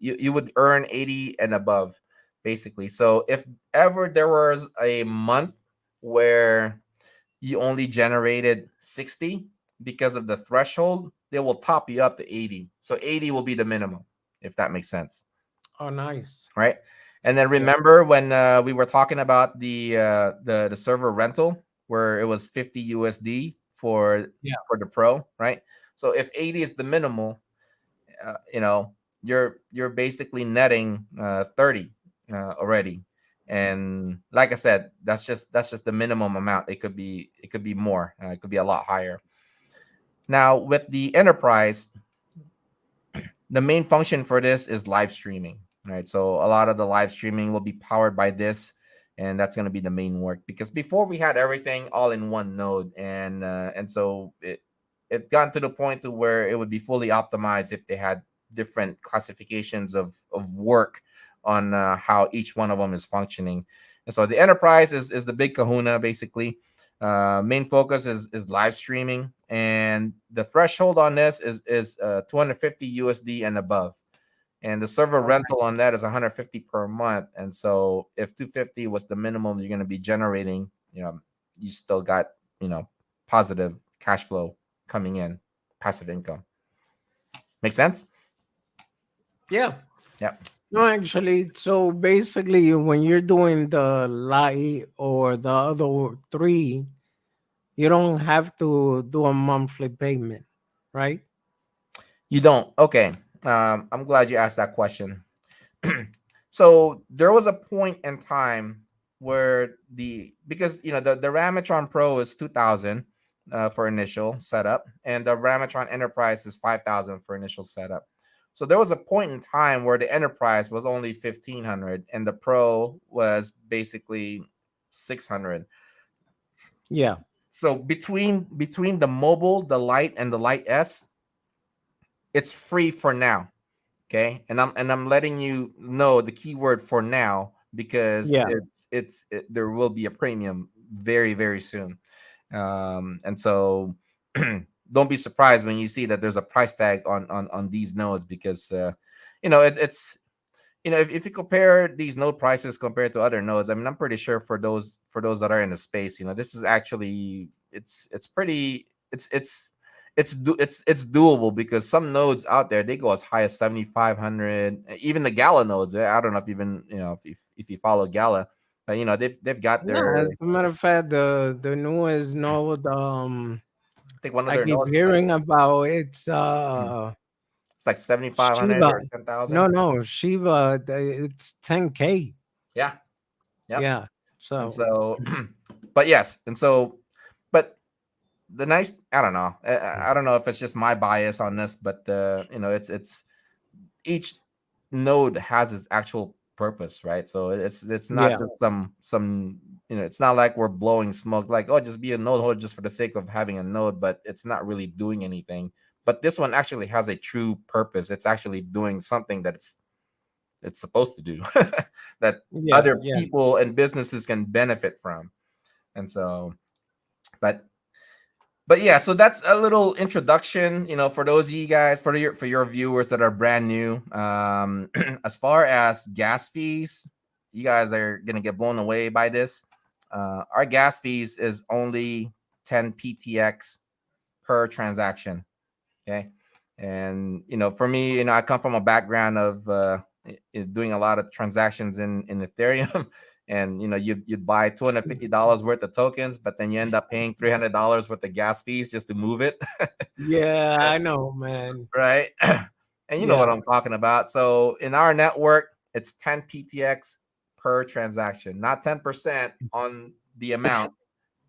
B: You would earn 80 and above, basically. So if ever there was a month where you only generated 60 because of the threshold, they will top you up to 80. So 80 will be the minimum, if that makes sense,
A: Oh, nice.
B: right? And then
A: Yeah.
B: remember when we were talking about the server rental where it was 50 USD
A: Yeah.
B: for the pro, right? So if 80 is the minimal, uh, you know, you're basically netting 30 already. And like I said, that's just the minimum amount. It could be more. It could be a lot higher. Now with the enterprise, the main function for this is live streaming, right? So a lot of the live streaming will be powered by this, and that's going to be the main work because before we had everything all in one node, and so it got to the point to where it would be fully optimized if they had different classifications of work on how each one of them is functioning. And so the enterprise is the big kahuna basically. Main focus is live streaming, and the threshold on this is 250 USD and above, and the server
A: All right.
B: rental on that is 150 per month. And so if 250 was the minimum you're going to be generating, you still got positive cash flow coming in, passive income. Make sense?
A: Yeah.
B: Yeah.
A: No, actually, so basically, when you're doing the light or the other three, you don't have to do a monthly payment, right?
B: You don't. Okay. I'm glad you asked that question. So there was a point in time where because the Ramatron Pro is 2,000 for initial setup, and the Ramatron Enterprise is 5,000 for initial setup. So there was a point in time where the Enterprise was only 1,500 and the Pro was basically 600.
A: Yeah.
B: So between the mobile, the Lite, and the Lite S, it's free for now. Okay, and I'm letting you know the keyword for now because
A: Yeah.
B: there will be a premium very very soon. And so don't be surprised when you see that there's a price tag on these nodes because it's if you compare these node prices compared to other nodes, I mean, I'm pretty sure for those that are in the space, this is actually it's pretty it's doable because some nodes out there they go as high as 7,500. Even the Gala nodes, I don't know if even if you follow Gala, but they've got
A: Yeah.
B: their,
A: As a matter of fact, the newest node,
B: I think one of
A: I
B: their
A: keep
B: nodes is like
A: hearing about it's
B: mm, it's like 7,500
A: Shiba.
B: or 10,000.
A: No, Shiba. It's 10K.
B: Yeah. Yep.
A: Yeah.
B: And
A: So
B: so but yes, and so but the nice, I don't know, I don't know if it's just my bias on this, but it's each node has its actual purpose, right? So it's not
A: yeah.
B: just some it's not like we're blowing smoke, like, oh, just be a node holder just for the sake of having a node, but it's not really doing anything. But this one actually has a true purpose. It's actually doing something that it's supposed to do that
A: Yeah.
B: other
A: Yeah.
B: people and businesses can benefit from. And so, but yeah, so that's a little introduction, for those of you guys, for your viewers that are brand new. As far as gas fees, you guys are gonna get blown away by this. Our gas fees is only 10 PTX per transaction. Okay. And for me, I come from a background of doing a lot of transactions in Ethereum. And you'd buy $250 worth of tokens, but then you end up paying $300 worth of gas fees just to move it.
A: Yeah, I know, man.
B: Right. And you know what
A: Yeah.
B: I'm talking about. So in our network, it's 10 PTX per transaction, not 10% on the amount.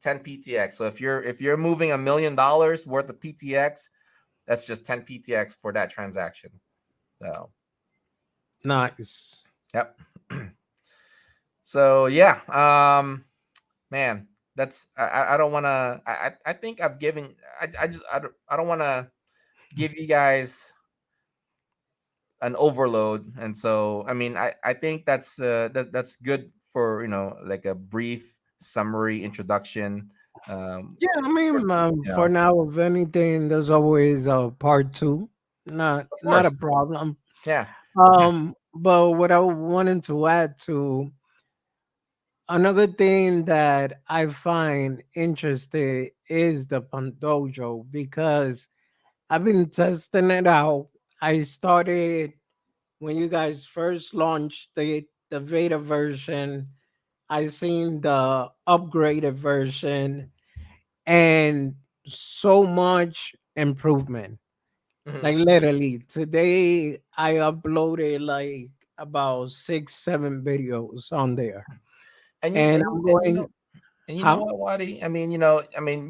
B: 10 PTX. So if you're moving $1 million worth of PTX, that's just 10 PTX for that transaction. So,
A: Nice.
B: yep. So yeah, man, that's I don't want to. I think I've given. I don't want to give you guys an overload, and so I mean I think that's good for like a brief summary introduction.
A: Yeah, I
B: For,
A: mean, for now, if anything, there's always a part two.
B: of
A: Not a
B: course,
A: problem.
B: yeah.
A: But what I wanted to add to another thing that I find interesting is the Pandojo because I've been testing it out. I started when you guys first launched the beta version. I seen the upgraded version and so much improvement.
B: Mhm.
A: Like literally today I uploaded like about 6, 7 videos on there.
B: And you
A: And
B: and,
A: I'm
B: and
A: going
B: And you know
A: how
B: what, Wadi? I mean,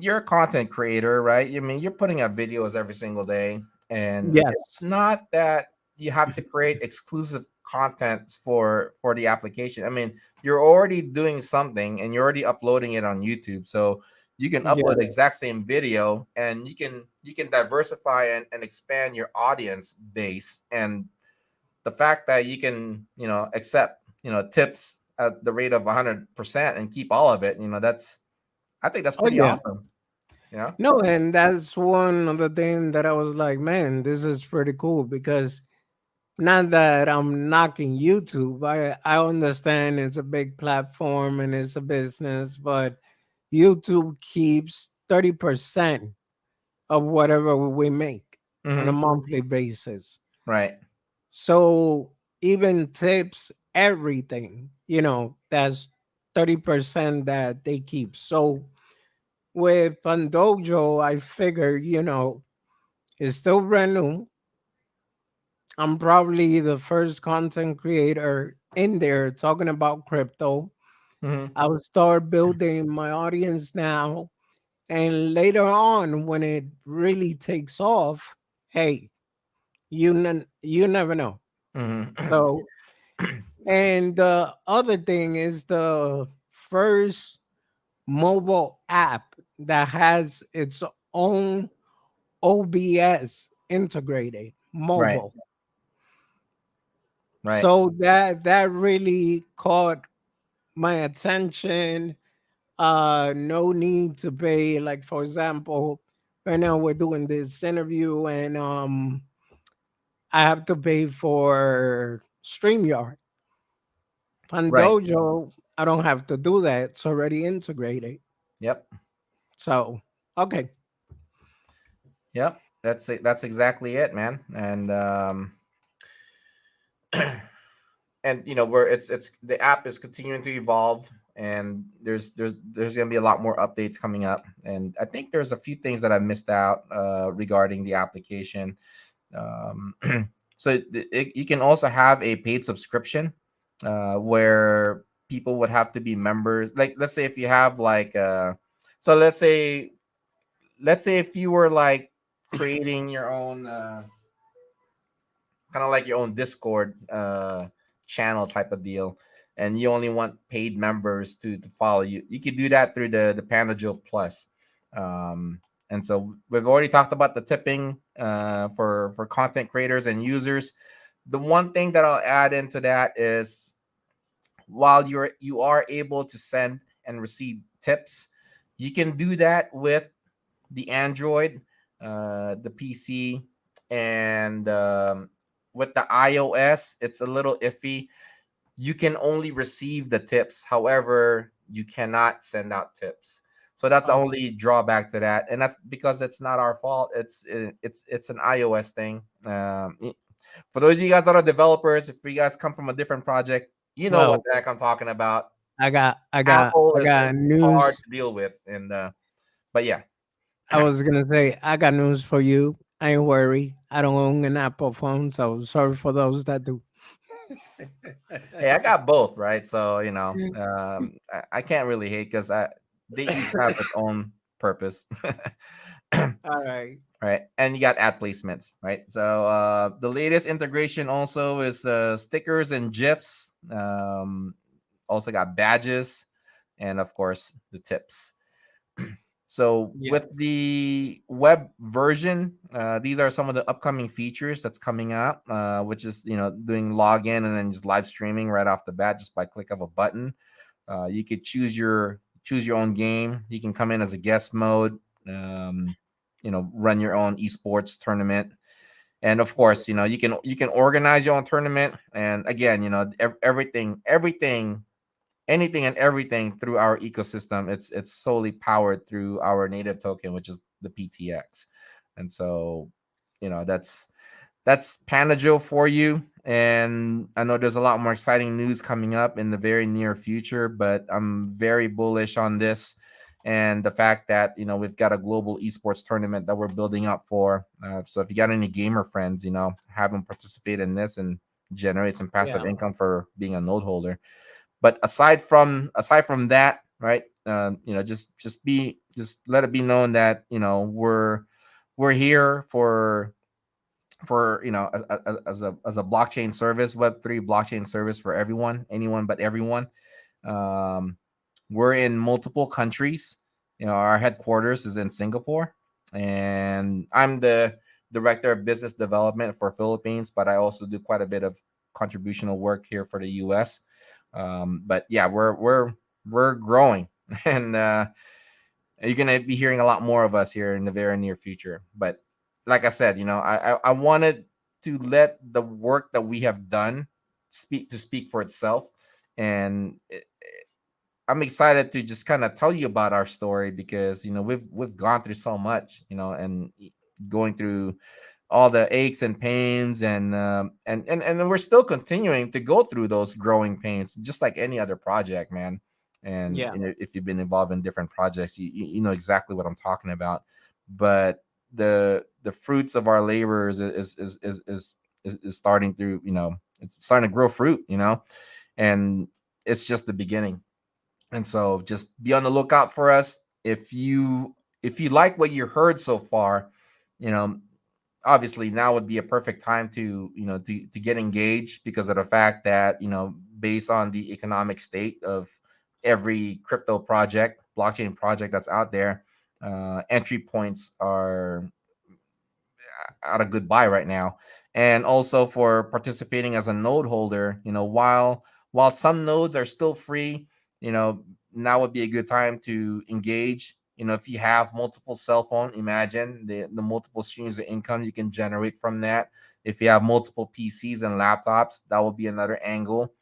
B: you're a content creator, right? I mean, you're putting out videos every single day, and it's
A: yes.
B: not that you have to create exclusive content for the application. I mean, you're already doing something, and you're already uploading it on YouTube, so you can
A: Yeah.
B: upload the exact same video, and you can diversify and expand your audience base. And the fact that you can accept tips at the rate of 100% and keep all of it, that's I think that's
A: Oh
B: pretty
A: yeah.
B: awesome. Yeah.
A: No, and that's one of the things that I was like, man, this is pretty cool because not that I'm knocking YouTube. I understand it's a big platform and it's a business, but YouTube keeps 30% of whatever we make on a
B: Hmm.
A: monthly basis.
B: Right.
A: So even tips, everything, that's 30% that they keep. So with Pandojo, I figured, it's still brand new. I'm probably the first content creator in there talking about crypto.
B: Hmm.
A: I'll start building my audience now. And later on, when it really takes off, hey, you never know.
B: Hmm.
A: So, and the other thing is the first mobile app that has its own OBS integrated
B: Right.
A: mobile.
B: Right.
A: So that really caught my attention. No need to pay. Like for example, right now we're doing this interview, and I have to pay for StreamYard.
B: Right.
A: Pandojo, I don't have to do that. It's already integrated.
B: Yep.
A: So okay,
B: Yep. That's it. That's exactly it, man. And where it's the app is continuing to evolve, and there's going to be a lot more updates coming up, and I think there's a few things that I missed out regarding the application. um, so you can also have a paid subscription where people would have to be members, like let's say if you have like so let's say if you were like creating your own kind of like your own Discord channel type of deal, and you only want paid members to follow you. You could do that through the PandoProject Plus. And so we've already talked about the tipping for content creators and users. The one thing that I'll add into that is while you are able to send and receive tips. You can do that with the Android, the PC, and with the iOS, it's a little iffy. You can only receive the tips. However, you cannot send out tips. So that's the
A: Oh,
B: only drawback to that, and that's because it's not our fault. It's an iOS thing. For those of you guys that are developers, if you guys come from a different project, you know what
A: well,
B: the heck I'm talking about.
A: I got, I got,
B: Apple
A: I
B: is
A: got
B: hard
A: news.
B: to deal with, and but yeah.
A: I was gonna say, I got news for you. I ain't worry. I don't own an Apple phone, so sorry for those that do.
B: Hey, I got both, right? So I can't really hate because I they each have its own purpose.
A: All right.
B: Right, and you got ad placements, right? So the latest integration also is stickers and gifs. Also got badges, and of course the tips. So
A: Yeah.
B: with the web version, these are some of the upcoming features that's coming out, which is doing login and then just live streaming right off the bat just by click of a button. You could choose your own game. You can come in as a guest mode. Um, run your own esports tournament, and of course, you can organize your own tournament. And again, everything, anything and everything through our ecosystem. It's solely powered through our native token, which is the PTX. And so, that's Panajo for you. And I know there's a lot more exciting news coming up in the very near future, but I'm very bullish on this. And the fact that we've got a global esports tournament that we're building up for. So if you got any gamer friends, have them participate in this and generate some passive
A: Yeah.
B: income for being a node holder. But aside from that, right? Just let it be known that we're here for as a blockchain service, Web3 blockchain service for everyone, anyone but everyone. Um, we're in multiple countries. Our headquarters is in Singapore, and I'm the director of business development for Philippines, but I also do quite a bit of contributional work here for the US. But yeah, we're growing, and you're gonna be hearing a lot more of us here in the very near future. But like I said, I wanted to let the work that we have done speak for itself, and I'm excited to just kind of tell you about our story because we've gone through so much, and going through all the aches and pains, and we're still continuing to go through those growing pains, just like any other project, man. And
A: Yeah.
B: if you've been involved in different projects, you know exactly what I'm talking about. But the fruits of our labors is starting to it's starting to grow fruit, and it's just the beginning. And so just be on the lookout for us. If you like what you heard so far, you know obviously now would be a perfect time to get engaged, because of the fact that based on the economic state of every crypto project, blockchain project that's out there, entry points are at a good buy right now. And also for participating as a node holder, while some nodes are still free, you know now would be a good time to engage. If you have multiple cell phone, imagine the multiple streams of income you can generate from that. If you have multiple PCs and laptops, that will be another angle.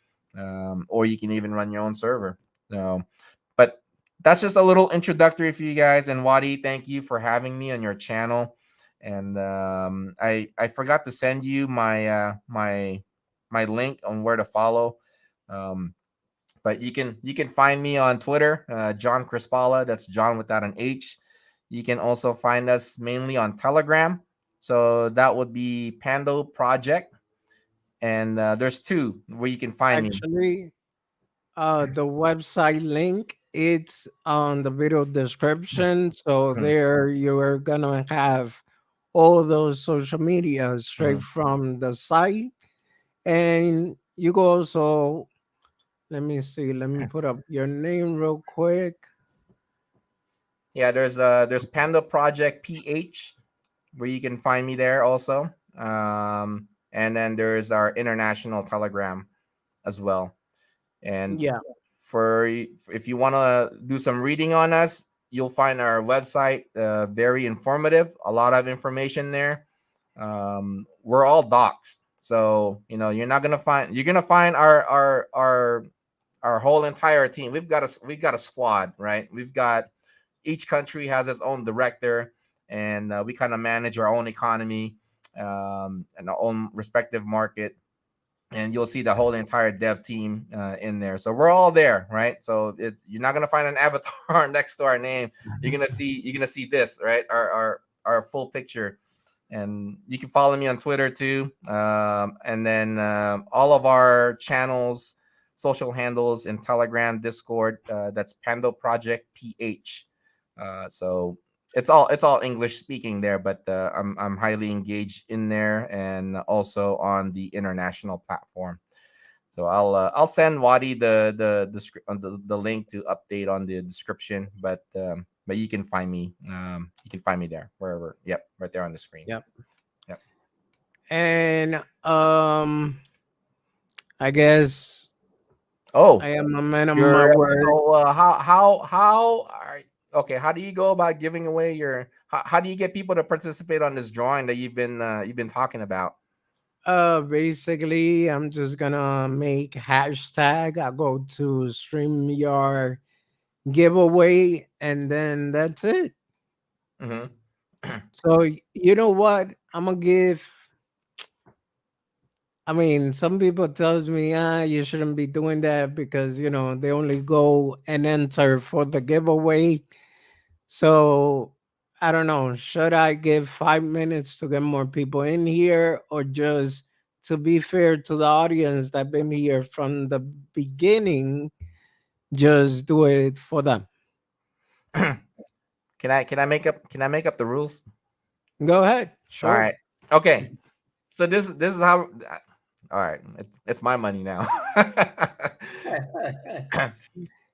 B: Or you can even run your own server. But that's just a little introductory for you guys. And Wadi, thank you for having me on your channel. And I forgot to send you my link on where to follow. Um, but you can find me on Twitter, John Crispala. That's John without an H. You can also find us mainly on Telegram. So that would be Pando Project. And there's two where you can find me.
A: Actually, the website link it's on the video description. So
B: Mhm,
A: there you are gonna have all those social media straight
B: mhm.
A: from the site. And you go also, let me see, let me put up your name real quick.
B: Yeah, there's Panda Project PH, where you can find me there also. And then there's our international Telegram as well. And
A: Yeah.
B: if you want to do some reading on us, you'll find our website very informative. A lot of information there. We're all docs, so you're gonna find our whole entire team. We've got a squad, right? We've got each country has its own director, and we kind of manage our own economy and our own respective market. And you'll see the whole entire dev team in there. So we're all there, right? So you're not gonna find an avatar next to our name. You're gonna see this, right? Our full picture. And you can follow me on Twitter too. And then all of our channels, social handles in Telegram, Discord. That's PandoProject PH. So it's all English speaking there, but I'm highly engaged in there and also on the international platform. So I'll send Wadi the link to update on the description, but you can find me there wherever. Yep, right there on the screen.
A: Yep.
B: Yep.
A: And I guess I
B: Oh,
A: am a man of my
B: your
A: word.
B: so how are okay? How do you go about giving away your? How do you get people to participate on this drawing that you've been talking about?
A: Basically, I'm just gonna make hashtag. I go to stream your giveaway, and then that's it.
B: Mm-hmm.
A: So you know what? I'm gonna give. I mean, some people tells me, you shouldn't be doing that because they only go and enter for the giveaway. So I don't know. Should I give 5 minutes to get more people in here, or just to be fair to the audience that been here from the beginning, just do it for them?
B: Can I make up the rules?
A: Go ahead.
B: All
A: Sure.
B: right. Okay. So this is how. All right. It's my money now.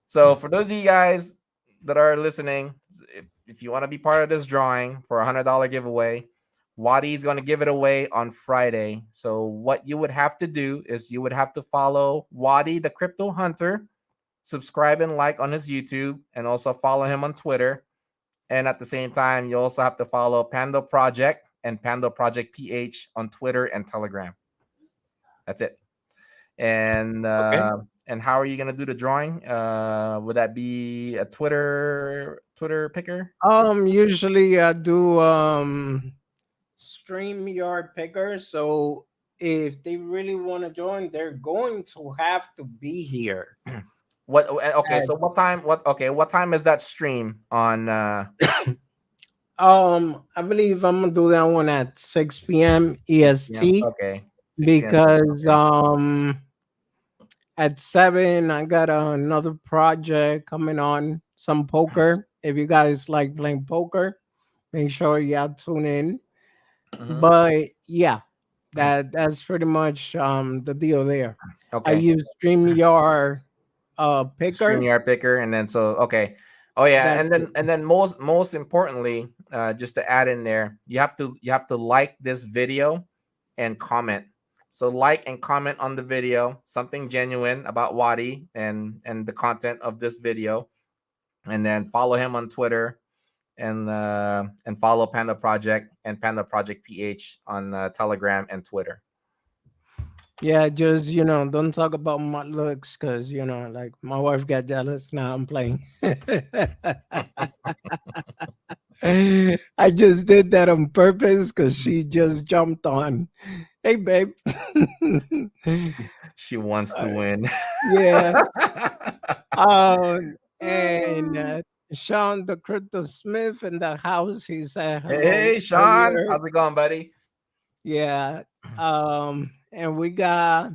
B: So for those of you guys that are listening, if you want to be part of this drawing for $100 giveaway, Wadi's going to give it away on Friday. So what you would have to do is you would have to follow Wadi the Crypto Hunter, subscribe and like on his YouTube, and also follow him on Twitter. And at the same time, you also have to follow Pando Project and Pando Project PH on Twitter and Telegram. That's it. And
A: Okay.
B: how are you gonna do the drawing? Would that be a Twitter picker?
A: Usually I do stream yard picker. So if they really want to join, they're going to have to be here.
B: What? Okay, so what time? What time is that stream on?
A: I believe I'm gonna do that one at 6 p.m.
B: 6 p.m.
A: EST,
B: Okay, 6 p.m.
A: because
B: Okay.
A: at 7 I got another project coming on, some poker. If you guys like playing poker, make sure y'all tune in.
B: Hmm.
A: But yeah, that's pretty much the deal there. I
B: Okay.
A: use StreamYard
B: Stream
A: picker.
B: yard picker, and then so okay. Oh yeah,
A: That's it.
B: and then most importantly, just to add in there, you have to like this video and comment. So like and comment on the video something genuine about Wadi and the content of this video, and then follow him on Twitter and follow Panda Project and Panda Project PH on Telegram and Twitter.
A: Yeah, just don't talk about my looks, because like my wife got jealous. Now I'm playing. I just did that on purpose because she just jumped on. Hey, babe.
B: She wants to
A: Uh,
B: win.
A: yeah. And Sean the Crypto Smith in the house. He said hello
B: Hey, Sean,
A: earlier.
B: how's it going, buddy?
A: Yeah. And we got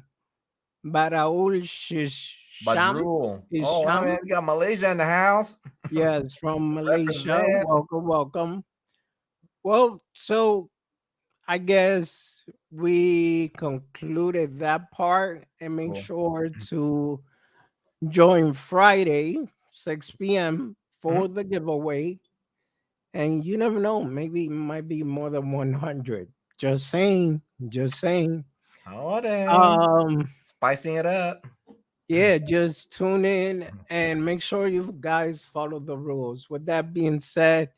A: Baraul Shisham.
B: Badrul. Oh, wow, man.
A: Isham.
B: We got Malaysia in the house.
A: Yes, from Malaysia.
B: Represent.
A: Welcome, welcome. Well, so I guess we concluded that part, and make
B: Cool.
A: sure to join Friday, 6 p.m.
B: Mhm.
A: for the giveaway. And you never know, maybe it might be more than 100. Just saying, just saying.
B: Oh, dang.
A: Um,
B: Spicing it up.
A: Yeah, just tune in and make sure you guys follow the rules. With that being said,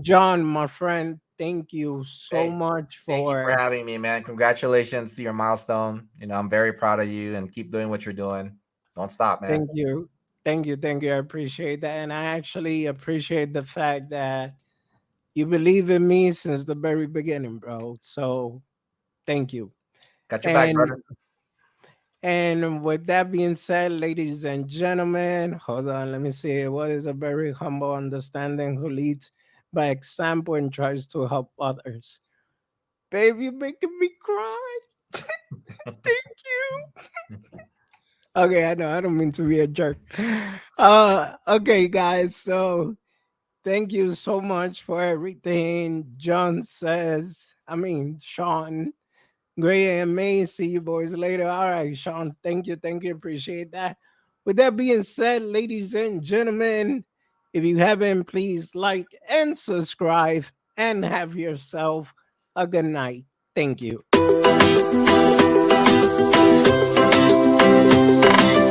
A: John, my friend, thank you so
B: Hey,
A: much
B: thank you for
A: for
B: having me, man. Congratulations to your milestone. I'm very proud of you and keep doing what you're doing. Don't stop, man.
A: thank you. Thank you. Thank you. I appreciate that. And I actually appreciate the fact that you believe in me since the very beginning, bro. So thank you.
B: Got your back,
A: And
B: brother.
A: with that being said, ladies and gentlemen, hold on, let me see. What is a very humble understanding who leads by example and tries to help others? Baby, you're making me cry. Thank you. Okay, I know I don't mean to be a jerk. Okay, guys, so thank you so much for everything. John says, I mean Sean. Great A.M.A. See you boys later. All right, Sean. Thank you. Thank you. Appreciate that. With that being said, ladies and gentlemen, if you haven't, please like and subscribe and have yourself a good night. Thank you.